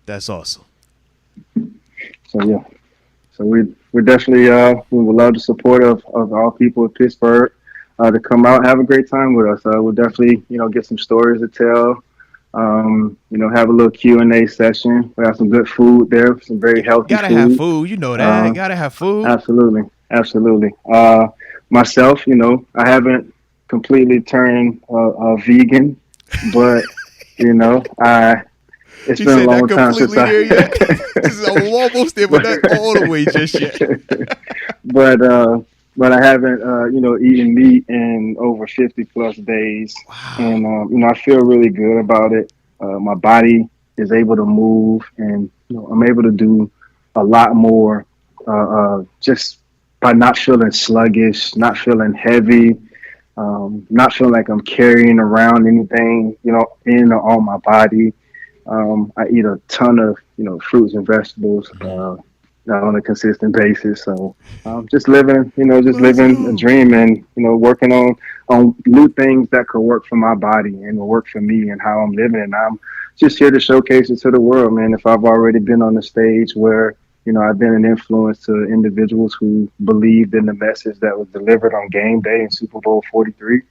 That's awesome. So we're definitely we would love the support of all people in Pittsburgh to come out and have a great time with us. We'll definitely get some stories to tell. Have a little Q&A session. We have some good food there, some very healthy food. Gotta have food, that. Gotta have food. Absolutely. Myself, I haven't completely turned vegan, but it's been a long time since I'm almost there, but not all the way just yet. But I haven't, eaten meat in over 50 plus days. Wow. And, I feel really good about it. My body is able to move, and, I'm able to do a lot more just by not feeling sluggish, not feeling heavy, not feeling like I'm carrying around anything, in or on my body. I eat a ton of, fruits and vegetables on a consistent basis. So just living, living a dream, and, working on new things that could work for my body and will work for me and how I'm living. And I'm just here to showcase it to the world, man. If I've already been on the stage where, I've been an influence to individuals who believed in the message that was delivered on game day in Super Bowl 43,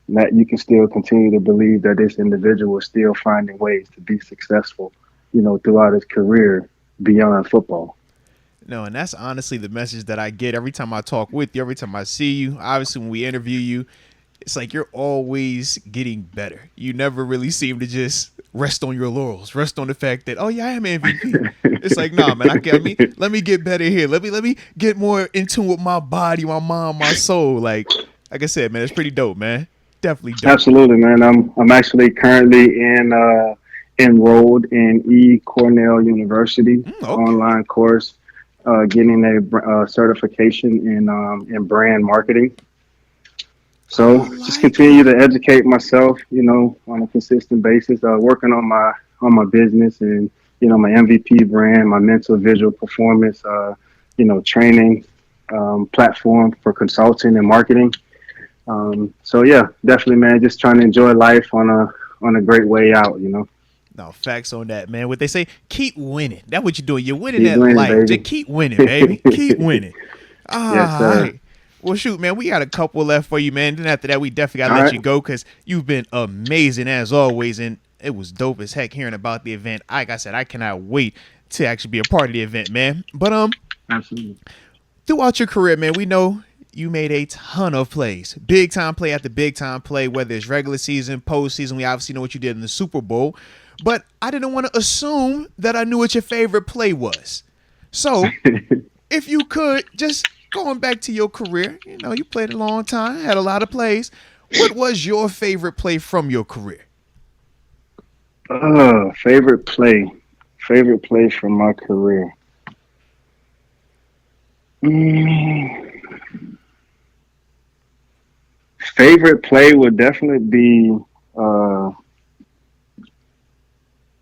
and that you can still continue to believe that this individual is still finding ways to be successful, throughout his career beyond football. No, and that's honestly the message that I get every time I talk with you, every time I see you. Obviously, when we interview you, it's like you're always getting better. You never really seem to just rest on your laurels, rest on the fact that, oh yeah, I am MVP. It's like, nah, man, let me get better here. Let me get more in tune with my body, my mind, my soul. Like I said, man, it's pretty dope, man. Definitely dope. Absolutely, man. I'm actually currently enrolled in Cornell University online course, getting a certification in brand marketing. So just continue to educate myself, on a consistent basis, working on my business and, my MVP brand, my mental visual performance, training platform for consulting and marketing. So yeah, definitely, man, just trying to enjoy life on a great way out, No, facts on that, man. What they say, keep winning. That's what you're doing. You're winning Keep at winning, life. baby. Just keep winning, baby. Keep winning. All Yes, sir. right. Well, shoot, man, we got a couple left for you, man. Then after that, we definitely got to All let right. you go because you've been amazing as always. And it was dope as heck hearing about the event. Like I said, I cannot wait to actually be a part of the event, man. But Absolutely. throughout your career, man, we know you made a ton of plays. Big time play after big time play, whether it's regular season, postseason. We obviously know what you did in the Super Bowl. But I didn't want to assume that I knew what your favorite play was. So if you could, just going back to your career, you know, you played a long time, had a lot of plays. What was your favorite play from your career? Favorite play. Favorite play from my career. Favorite play would definitely be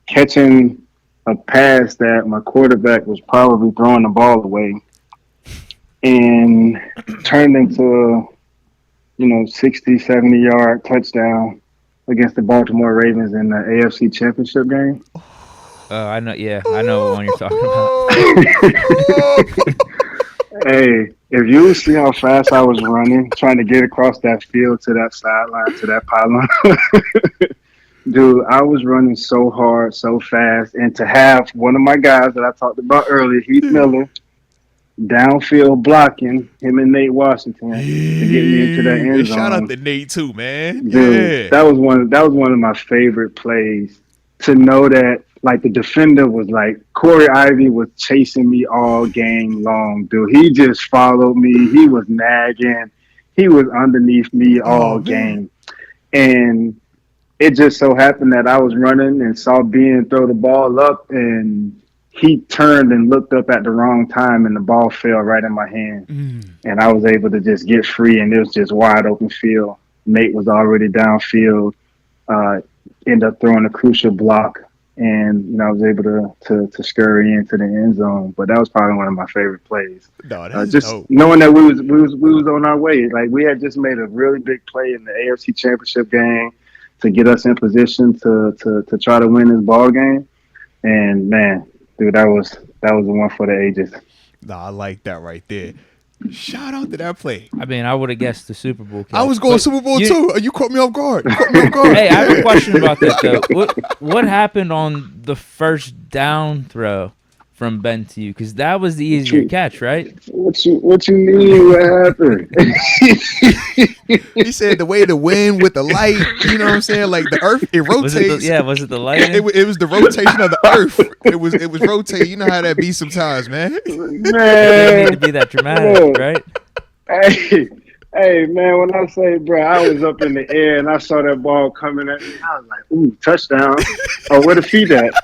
catching a pass that my quarterback was probably throwing the ball away and turned into, 60, 70-yard touchdown against the Baltimore Ravens in the AFC Championship game. I know. Yeah, I know what one you're talking about. Hey, if you see how fast I was running, trying to get across that field to that sideline, to that pylon, dude, I was running so hard, so fast. And to have one of my guys that I talked about earlier, Heath Miller, downfield blocking, him and Nate Washington, to get me into that end zone. Shout out to Nate too, man. Dude, that was one of my favorite plays. To know that, like, the defender was like, Corey Ivy was chasing me all game long, dude. He just followed me. He was nagging. He was underneath me all game. And it just so happened that I was running and saw Ben throw the ball up, and he turned and looked up at the wrong time, and the ball fell right in my hand. And I was able to just get free, and it was just wide open field. Nate was already downfield. End up throwing a crucial block, and I was able to scurry into the end zone. But that was probably one of my favorite plays. No, that's just dope. Knowing that we was on our way. Like, we had just made a really big play in the AFC Championship game to get us in position to try to win this ball game. And man, dude, that was the one for the ages. No, I like that right there. Shout out to that play. I mean, I would have guessed the Super Bowl catch. I was going Super Bowl too. You caught me off guard. Hey, I have a question about that though. What happened on the first down throw from Ben to you? Because that was the easier catch, right? What you mean? What happened? He said the way the wind with the light, you know what I'm saying? Like the earth, it rotates. Was it the light? It was the rotation of the earth. It was rotating. You know how that be sometimes, man. It didn't need to be that dramatic, right? Hey, man, when I say, bro, I was up in the air and I saw that ball coming at me, I was like, ooh, touchdown. Oh, where the feet at?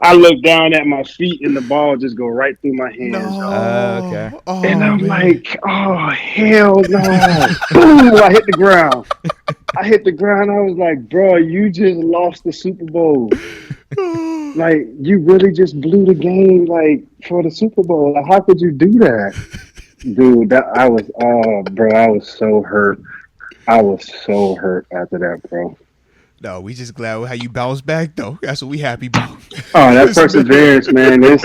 I looked down at my feet and the ball just go right through my hands. Okay. Oh, And I'm man. like, oh, hell no. Boom, I hit the ground. I was like, bro, you just lost the Super Bowl. Like, you really just blew the game, like, for the Super Bowl. Like, how could you do that? Dude, I was so hurt. I was so hurt after that, bro. No, we just glad how you bounced back, though. That's what we happy about. Oh, that perseverance, man. It's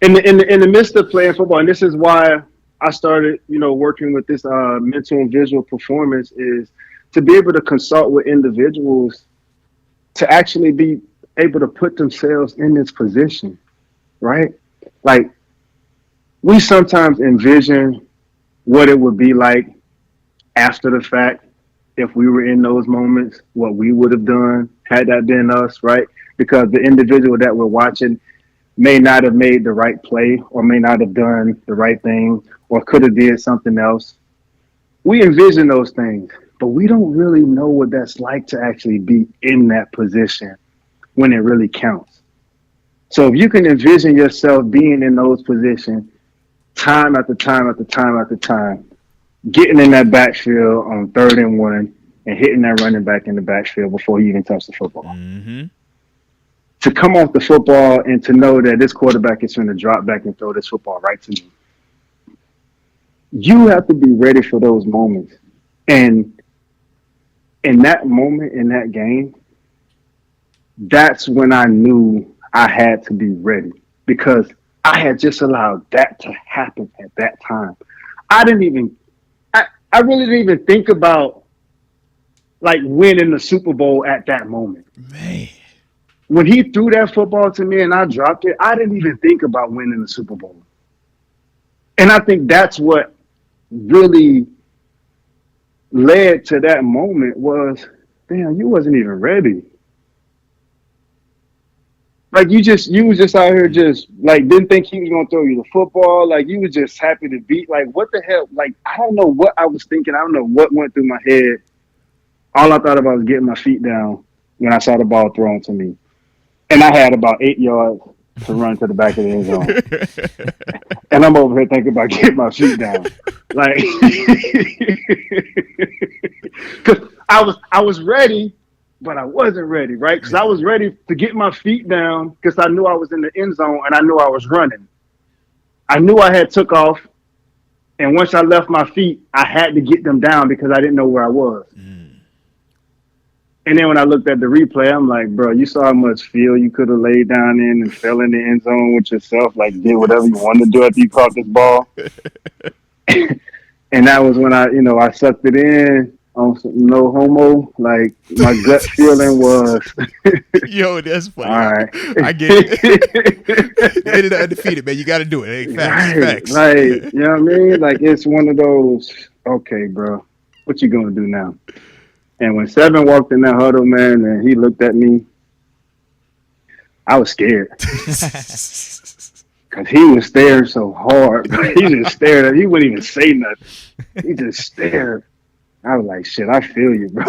in the midst of playing football, and this is why I started, working with this mental and visual performance, is to be able to consult with individuals to actually be able to put themselves in this position, right? Like, we sometimes envision what it would be like after the fact if we were in those moments, what we would have done had that been us, right? Because the individual that we're watching may not have made the right play or may not have done the right thing or could have did something else. We envision those things, but we don't really know what that's like to actually be in that position when it really counts. So if you can envision yourself being in those positions time after time after time after time, getting in that backfield on 3rd and 1 and hitting that running back in the backfield before he even touched the football. Mm-hmm. To come off the football and to know that this quarterback is going to drop back and throw this football right to me. You have to be ready for those moments. And in that moment, in that game, that's when I knew I had to be ready because I had just allowed that to happen at that time. I didn't even, I really didn't even think about like winning the Super Bowl at that moment. Man. When he threw that football to me and I dropped it, I didn't even think about winning the Super Bowl. And I think that's what really led to that moment was, damn, you wasn't even ready. Like you was just out here just like didn't think he was gonna throw you the football. Like you was just happy to beat. Like what the hell? Like I don't know what I was thinking. I don't know what went through my head. All I thought about was getting my feet down when I saw the ball thrown to me, and I had about 8 yards to run to the back of the end zone. And I'm over here thinking about getting my feet down, like, because I was ready, but I wasn't ready, right? Because I was ready to get my feet down because I knew I was in the end zone and I knew I was running. I knew I had took off, and once I left my feet, I had to get them down because I didn't know where I was. And then when I looked at the replay, I'm like, bro, you saw how much field you could have laid down in and fell in the end zone with yourself, like did whatever you wanted to do after you caught this ball. And that was when I sucked it in on some no homo. Like my gut feeling was, Yo, that's funny. all right. I get it. Ended up undefeated, man. You got to do it. Hey, facts, Right. facts. Like, you know what I mean? Like it's one of those, okay, bro, what you gonna do now? And when Seven walked in that huddle, man, and he looked at me, I was scared. Because he was staring so hard. He just stared at me. He wouldn't even say nothing. He just stared. I was like, shit, I feel you, bro.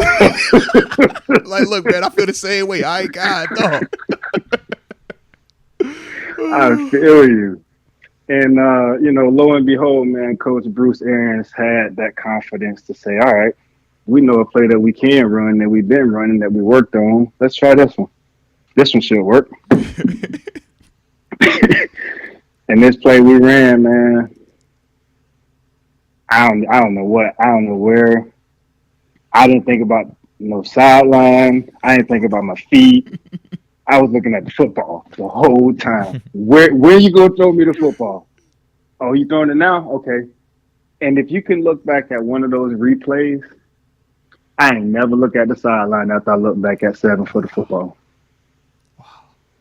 Like, look, man, I feel the same way. I ain't God, dog. I feel you. And, lo and behold, man, Coach Bruce Arians had that confidence to say, all right, we know a play that we can run, that we've been running, that we worked on. Let's try this one. This one should work. And this play we ran, man, I don't know where. I didn't think about no sideline. I didn't think about my feet. I was looking at the football the whole time. Where you gonna throw me the football? Oh, you throwing it now? Okay. And if you can look back at one of those replays, I ain't never look at the sideline after I look back at Seven for the football.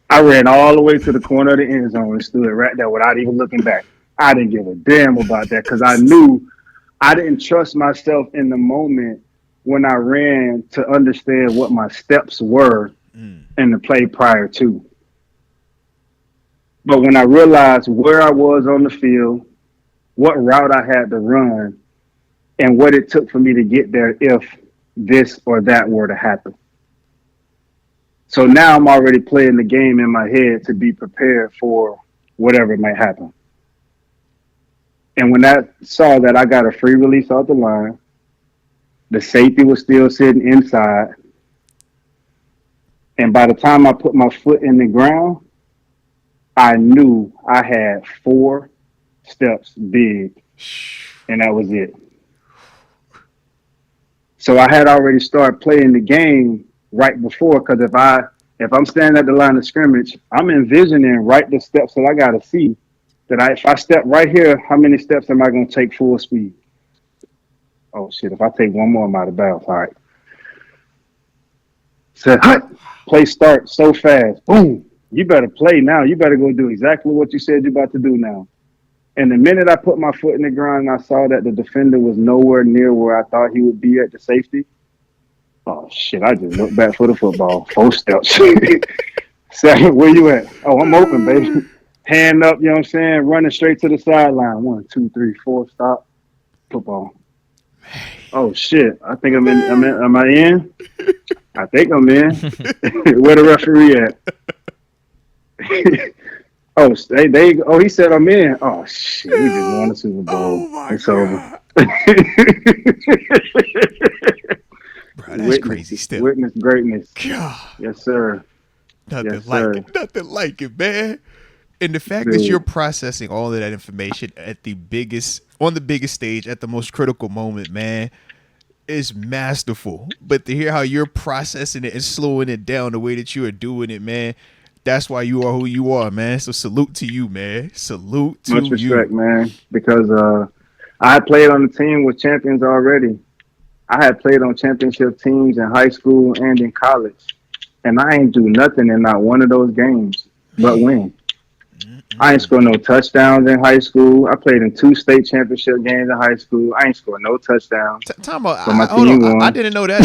I ran all the way to the corner of the end zone and stood right there without even looking back. I didn't give a damn about that because I knew I didn't trust myself in the moment when I ran to understand what my steps were in the play prior to. But when I realized where I was on the field, what route I had to run, and what it took for me to get there if this or that were to happen. So now I'm already playing the game in my head to be prepared for whatever might happen. And when I saw that I got a free release off the line, the safety was still sitting inside. And by the time I put my foot in the ground, I knew I had 4 steps big, and that was it. So I had already started playing the game right before, because if I'm standing at the line of scrimmage, I'm envisioning right the steps that I got to see. If I step right here, how many steps am I going to take full speed? Oh, shit, if I take one more, I'm out of bounds. All right. Said, play start so fast. Boom. You better play now. You better go do exactly what you said you're about to do now. And the minute I put my foot in the ground and I saw that the defender was nowhere near where I thought he would be at the safety, oh, shit, I just looked back for the football. 4 steps. Second, where you at? Oh, I'm open, baby. Hand up, you know what I'm saying? Running straight to the sideline. 1, 2, 3, 4, stop. Football. Oh, shit. I think I'm in. Am I in? I think I'm in. Where the referee at? Oh, there you go. Oh, he said I'm in. Oh, shit. We just won the Super Bowl. It's over. Bro, that's crazy still. Witness greatness. God. Yes, sir. Nothing like it, man. And the fact that you're processing all of that information on the biggest stage at the most critical moment, man. is masterful. But to hear how you're processing it and slowing it down the way that you are doing it, man, that's why you are who you are, man. So salute to you, man. Salute to Much respect, you. man, because I had played on the team with champions already. I had played on championship teams in high school and in college, and I ain't do nothing in not one of those games but win. I ain't scored no touchdowns in high school. I played in 2 state championship games in high school. I ain't scored no touchdowns, Time out. but my Hold on. team I won. didn't know that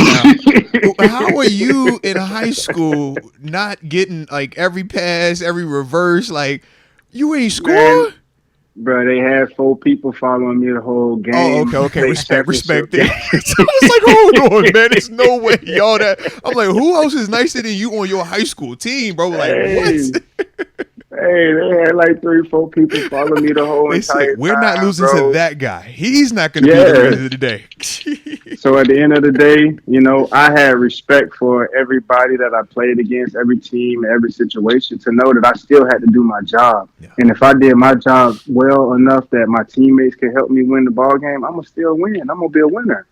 now. How are you in high school not getting like every pass, every reverse? Like, you ain't Man, score? bro, they had 4 people following me the whole Oh, game. okay. State Respect championship it. game. I was like, hold on, man. There's no way, y'all. I'm like, who else is nicer than you on your high school team, bro? Like, what? Hey, hey, they had like 3, 4 people following me the whole They said entire we're not time, losing to bro. that guy. He's not going to be the Yeah. rest of the day. So at the end of the day, I had respect for everybody that I played against, every team, every situation, to know that I still had to do my job. Yeah. And if I did my job well enough that my teammates could help me win the ball game, I'm gonna still win. I'm gonna be a winner.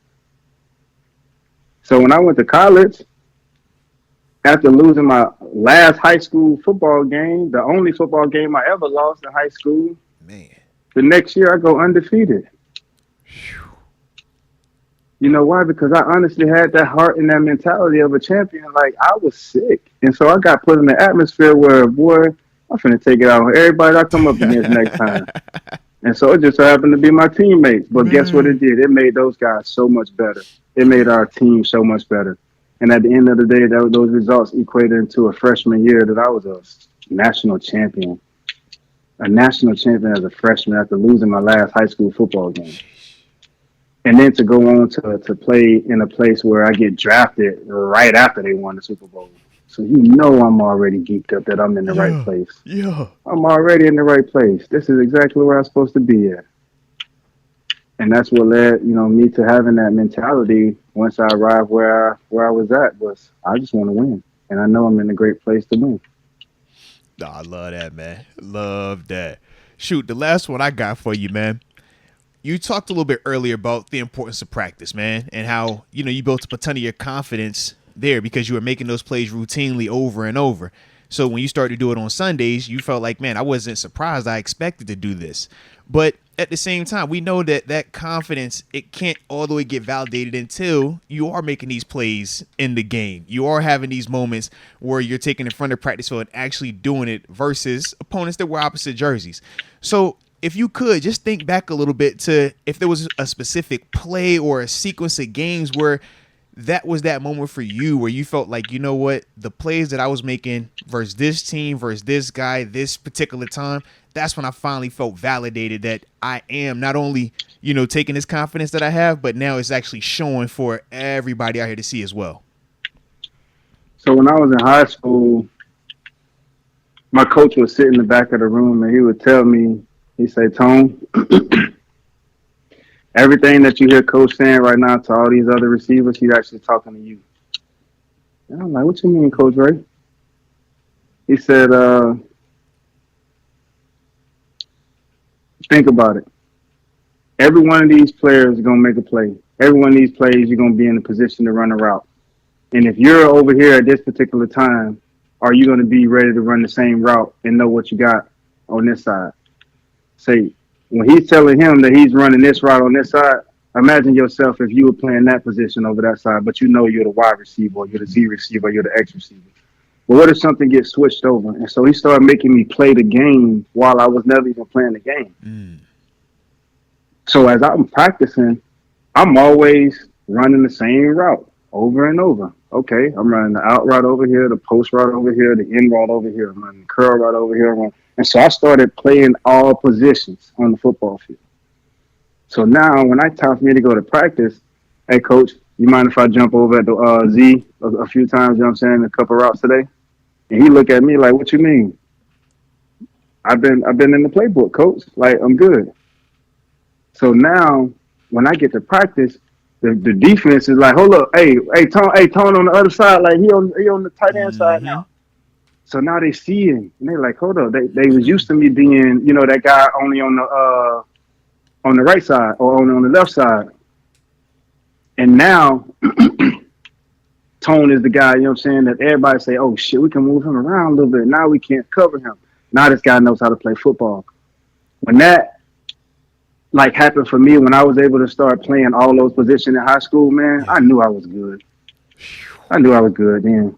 So when I went to college, after losing my last high school football game, the only football game I ever lost in high school, Man. the next year I go undefeated. You know why? Because I honestly had that heart and that mentality of a champion. Like, I was sick. And so I got put in the atmosphere where, boy, I'm finna take it out on everybody I come up against next time. And so it just so happened to be my teammates. But guess what it did? It made those guys so much better. It made our team so much better. And at the end of the day, those results equated into a freshman year that I was a national champion. A national champion as a freshman after losing my last high school football game. And then to go on to play in a place where I get drafted right after they won the Super Bowl. So I'm already geeked up that I'm in the right place. Yeah. I'm already in the right place. This is exactly where I'm supposed to be at. And that's what led, me to having that mentality once I arrived where I was at was I just want to win. And I know I'm in a great place to win. Oh, I love that, man. Love that. Shoot, the last one I got for you, man. You talked a little bit earlier about the importance of practice, man, and how, you built up a ton of your confidence there because you were making those plays routinely over and over. So when you started to do it on Sundays, you felt like, man, I wasn't surprised. I expected to do this. But at the same time, we know that confidence, it can't all the way get validated until you are making these plays in the game. You are having these moments where you're taking in front of practice field and actually doing it versus opponents that wear opposite jerseys. So if you could just think back a little bit to if there was a specific play or a sequence of games where that was that moment for you where you felt like, you know what, the plays that I was making versus this team, versus this guy, this particular time, that's when I finally felt validated that I am not only, taking this confidence that I have, but now it's actually showing for everybody out here to see as well. So when I was in high school, my coach would sit in the back of the room and he would tell me, he'd say, Tone, everything that you hear Coach saying right now to all these other receivers, he's actually talking to you. And I'm like, what you mean, Coach Ray? He said, think about it. Every one of these players is going to make a play. Every one of these plays, you're going to be in a position to run a route. And if you're over here at this particular time, are you going to be ready to run the same route and know what you got on this side? Say, when he's telling him that he's running this route on this side, imagine yourself if you were playing that position over that side, but you're the wide receiver, or you're the Z receiver, or you're the X receiver. Well, what if something gets switched over? And so he started making me play the game while I was never even playing the game. So as I'm practicing, I'm always running the same route over and over. Okay, I'm running the out route over here, the post route over here, the in route over here, I'm running the curl route over here. And so I started playing all positions on the football field. So now when time for me to go to practice, hey, coach, you mind if I jump over at the Z a few times, you know what I'm saying, a couple routes today? And he looked at me like, what you mean? I've been in the playbook, coach. Like, I'm good. So now when I get to practice, the defense is like, hold up, hey, Tone on the other side, like he on the tight end side now. So now they see him and they're like, hold up, they was used to me being, that guy only on the right side or on the left side. And now Tone is the guy, you know what I'm saying, that everybody say, oh shit, we can move him around a little bit. Now we can't cover him. Now this guy knows how to play football. When that like happened for me, when I was able to start playing all those positions in high school, man, I knew I was good. I knew I was good then.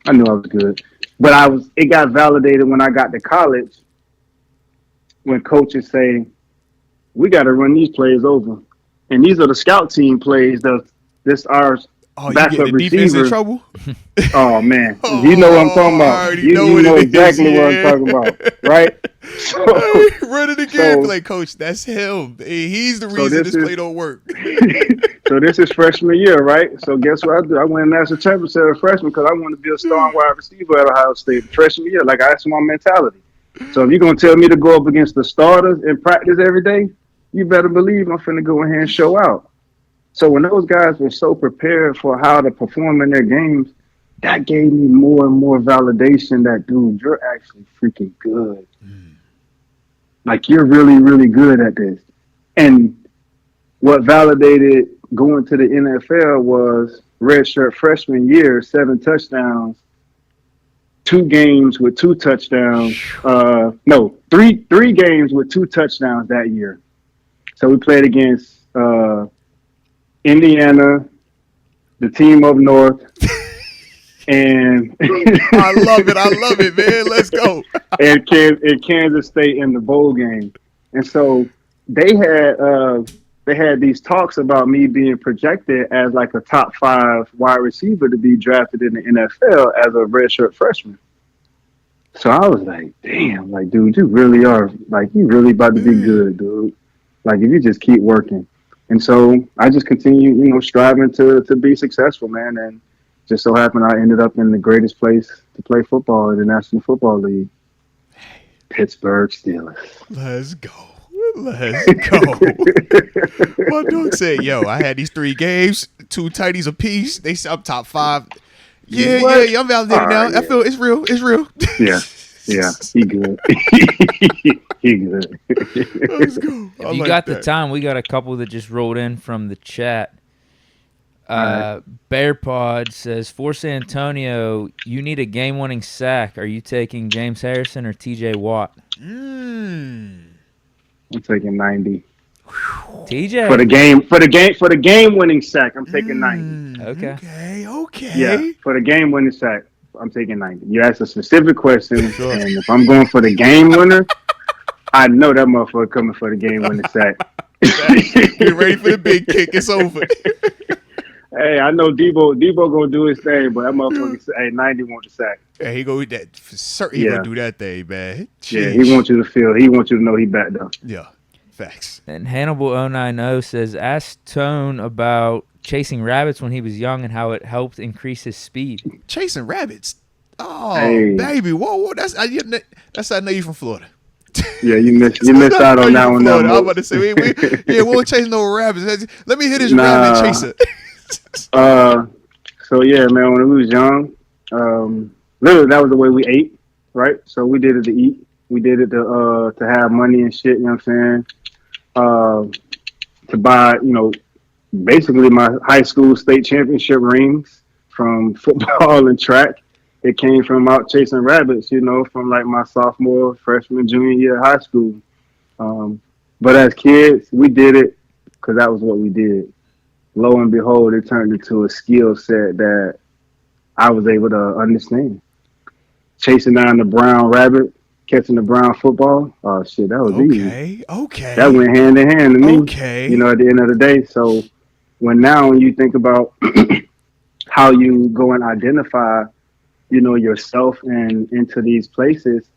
I knew I was good. But it got validated when I got to college when coaches say, we got to run these plays over. And these are the scout team plays. This ours Oh, you backup get the defense in receiver. trouble? Oh man, you know what I'm talking I about. already You know what know it exactly is, what I'm yeah. talking about, right? So, Run it again, so- like coach. That's him. He's the So reason this this is- play don't work. so this is freshman year, right? So guess what I do? I win a national championship as a freshman because I want to be a strong wide receiver at Ohio State freshman year. Like that's my mentality. So if you're gonna tell me to go up against the starters in practice every day, you better believe I'm finna go in here and show out. So when those guys were so prepared for how to perform in their games, that gave me more and more validation that, dude, you're actually freaking good. Like, you're really, really good at this. And what validated going to the NFL was redshirt freshman year, 7 touchdowns, 2 games with 2 touchdowns. Three games with 2 touchdowns that year. So we played against Indiana, the team up north, and I love it, man. Let's go. and Kansas State in the bowl game. And so they had these talks about me being projected as like a top 5 wide receiver to be drafted in the NFL as a redshirt freshman. So I was like, damn, like, dude, you really are, like, you really about to be good, dude. Like, if you just keep working. And so I just continue, striving to be successful, man. And just so happened I ended up in the greatest place to play football in the National Football League, Pittsburgh Steelers. Let's go. My dog said, yo, I had these 3 games, 2 tighties apiece. They said I'm top 5. Yeah, I'm validated now. Yeah. I feel it's real. Yeah, he good. He good. Let's go. If you got the time, we got a couple that just rolled in from the chat. right. Bear Pod says, for San Antonio, you need a game-winning sack. Are you taking James Harrison or TJ Watt? I'm taking 90. TJ. For the game winning sack, I'm taking 90. Okay. Yeah, for the game winning sack, I'm taking 90. You asked a specific question, and if I'm going for the game winner, I know that motherfucker coming for the game winning sack. Get ready for the big kick. It's over. Hey, I know Debo gonna do his thing, but that motherfucker, hey, 90 want the sack. Yeah, he go with that. For certain, he gonna do that thing, man. Yeah, he wants you to feel. He wants you to know he backed up. Yeah, facts. And Hannibal090 says, ask Tone about chasing rabbits when he was young and how it helped increase his speed. Chasing rabbits. Oh, Hey. baby, whoa! That's how I know you from Florida. Yeah, you missed out on that one. Florida. I'm about to say, we won't chase no rabbits. Let me hit this rabbit chaser. So yeah, man, when we was young, literally that was the way we ate, right? So we did it to eat. We did it to have money and shit, you know what I'm saying? To buy, basically my high school state championship rings from football and track. It came from out chasing rabbits, from like my sophomore, freshman, junior year of high school. But as kids, we did it because that was what we did. Lo and behold, it turned into a skill set that I was able to understand. Chasing down the brown rabbit, catching the brown football. Oh shit, that was easy. Okay. That went hand in hand to me. Okay. At the end of the day. So when you think about how you go and identify, yourself and into these places,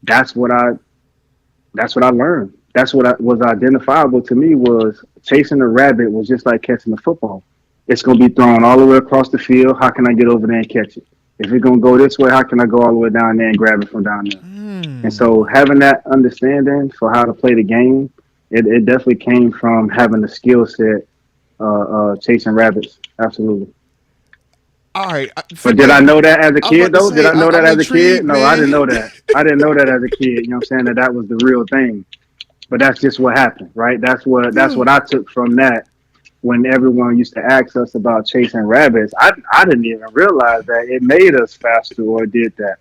that's what I learned. That's what was identifiable to me was chasing a rabbit was just like catching a football. It's going to be thrown all the way across the field. How can I get over there and catch it? If it's going to go this way, how can I go all the way down there and grab it from down there? And so having that understanding for how to play the game, it definitely came from having the skill set chasing rabbits. Absolutely. All right. But did I know that as a kid, though? Say, Did I know that I'm as a kid? intrigued, No, man. I didn't know that. I didn't know that as a kid. You know what I'm saying? That was the real thing. But that's just what happened, right? That's what I took from that. when everyone used to ask us about chasing rabbits, I didn't even realize that it made us faster or did that.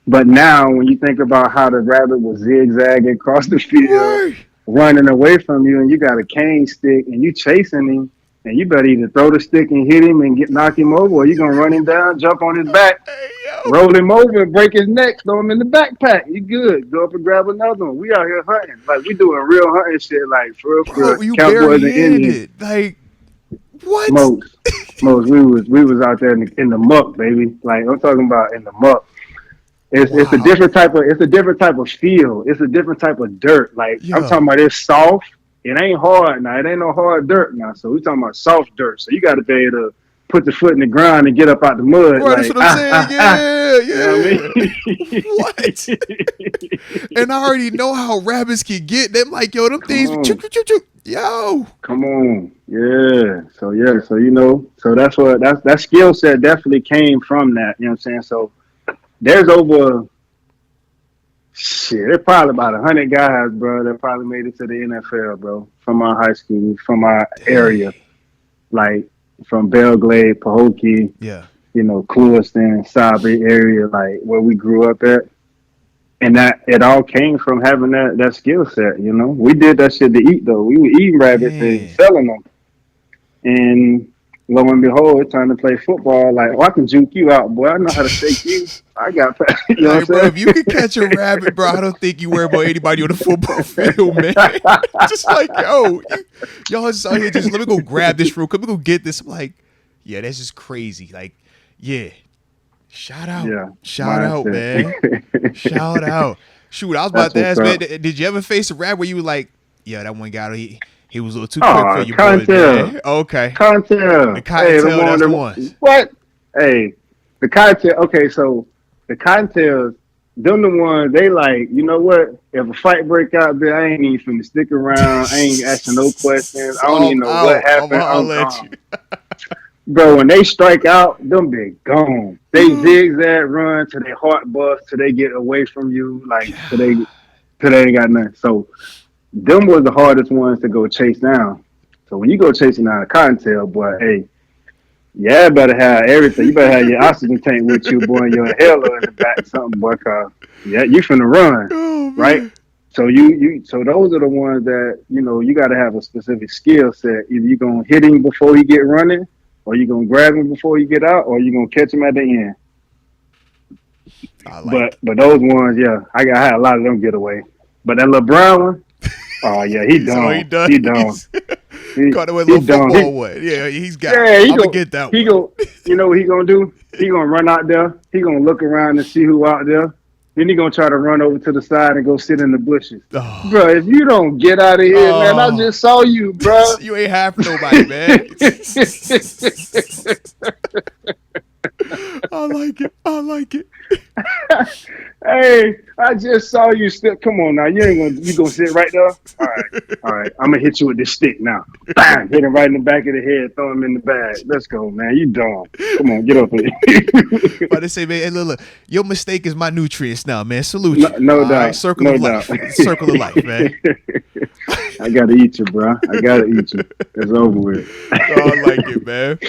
But now, when you think about how the rabbit was zigzagging across the field, Word. running away from you, and you got a cane stick, and you chasing him, and you better either throw the stick and hit him and knock him over, or you gonna run him down, jump on his back, Hey, yo. roll him over, and break his neck, throw him in the backpack. You good? Go up and grab another one. We out here hunting, like we doing real hunting shit, like for real, Bro, you cowboys and Indians. barehanded. Like, what? Most, we was out there in the muck, baby. Like I'm talking about in the muck. It's a Wow. different type of feel. It's a different type of dirt. Like Yeah. I'm talking about, it's soft. It ain't hard now. It ain't no hard dirt now. So we're talking about soft dirt. So you got to be able to put the foot in the ground and get up out the mud. Bro, that's like, what I'm saying. Yeah, You know what I yeah. mean? What? And I already know how rabbits can get. Them like, yo, them things. on. Choo, choo, choo, choo. Yo. Come on, yeah. So you know, so that skill set definitely came from that. You know what I'm saying? So there's over there's probably about 100 guys, bro, that probably made it to the NFL, bro, from our high school, from our area, like from Belgrade, Pahokee, Yeah. you know, Clewiston, Sabri area, like where we grew up at. And that it all came from having that skill set, you know. We did that shit to eat though. We were eating rabbits Man. and selling them. And lo and behold, it's time to play football. Like, oh, I can juke you out, boy. I know how to shake you. I got, you know Like, what I'm bro, saying? if you can catch a rabbit, bro, I don't think you worry about anybody on the football field, man. Just like, yo, y'all just out here, just let me go grab this real quick. Let me go get this. I'm like, yeah, that's just crazy. Like, yeah. Shout out. Yeah. Shout out, man. Mindset. Shout out. Shoot, I was about That's to ask, man, what's did you ever face a rabbit where you were like, yeah, that one guy, he was a little too Oh, quick for you, boys, Contel. man. Okay. Contel. The Contel, that's the ones. What? Hey, the Contel. Okay, so the Contels, them the ones, they like, you know what? If a fight break out there, I ain't even finna stick around. I ain't asking no questions. I don't even know what happened. I'll I'm let gone. you. Bro, when they strike out, them they gone. They zigzag run till they heart bust, till they get away from you, like till they ain't got nothing. So them was the hardest ones to go chase down. So when you go chasing down a Cottontail, boy, hey, yeah, better have everything. You better have your oxygen tank with you, boy, and your inhaler in the back, something, boy, cause yeah, you finna run, Oh, man. right? So so those are the ones that, you know, you got to have a specific skill set. Either you gonna hit him before he get running, or you gonna grab him before you get out, or you gonna catch him at the end. I like But those ones, yeah, I had a lot of them get away. But that little brown one, oh yeah, he So done. he done. He done. Caught it with a He little done. football one. Yeah, he's got Yeah, it. he I'm go, going to get that he one. go. You know what he gonna do? He gonna run out there. He gonna look around and see who out there. Then he gonna try to run over to the side and go sit in the bushes. Oh. Bro, if you don't get out of here, man, I Oh. just saw you, bro. You ain't half nobody, man. I like it. I like it. Hey, I just saw you step. Come on now, you gonna sit right there? All right. I'm gonna hit you with this stick now. Bang! Hit him right in the back of the head. Throw him in the bag. Let's go, man. You dumb. Come on, get up here. But they say, man, hey, look, your mistake is my nutrients now, man. Salute you. No All doubt. right? Circle No of doubt. life. Circle of life, man. I gotta eat you, bro. I gotta eat you. It's over with. I like it, man.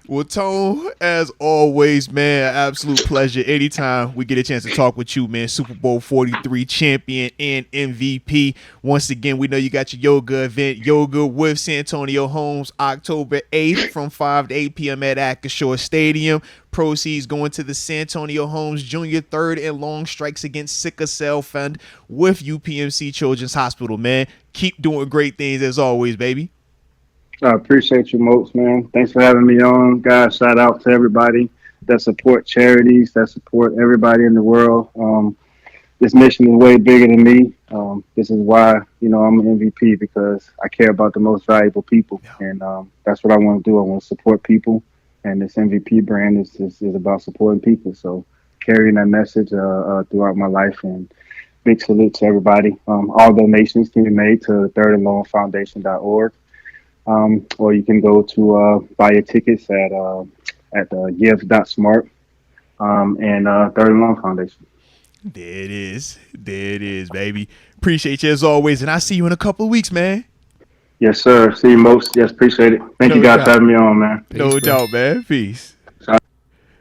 Well, Tone, as always, man, absolute pleasure. Anytime we get a chance to talk with you, man, Super Bowl 43 champion and MVP. Once again, we know you got your yoga event, Yoga with Santonio Holmes, October 8th from 5 to 8 p.m. at Acrisure Stadium. Proceeds going to the Santonio Holmes Jr. Third and Long Strikes Against Sickle Cell Fund with UPMC Children's Hospital, man. Keep doing great things as always, baby. I appreciate you, Moats, man. Thanks for having me on. Guys, shout out to everybody that support charities, that support everybody in the world. This mission is way bigger than me. This is why, you know, I'm an MVP, because I care about the most valuable people. And that's what I want to do. I want to support people. And this MVP brand is about supporting people. So carrying that message throughout my life. And big salute to everybody. All donations can be made to thirdandlongfoundation.org. Or you can go to buy your tickets at give.smart and Third and Long Foundation. There it is, baby. Appreciate you as always, and I'll see you in a couple of weeks, man. Yes, sir. See you most. Yes, appreciate it. Thank No you guys doubt. for having me on, man. No Peace, bro. doubt, man. Peace.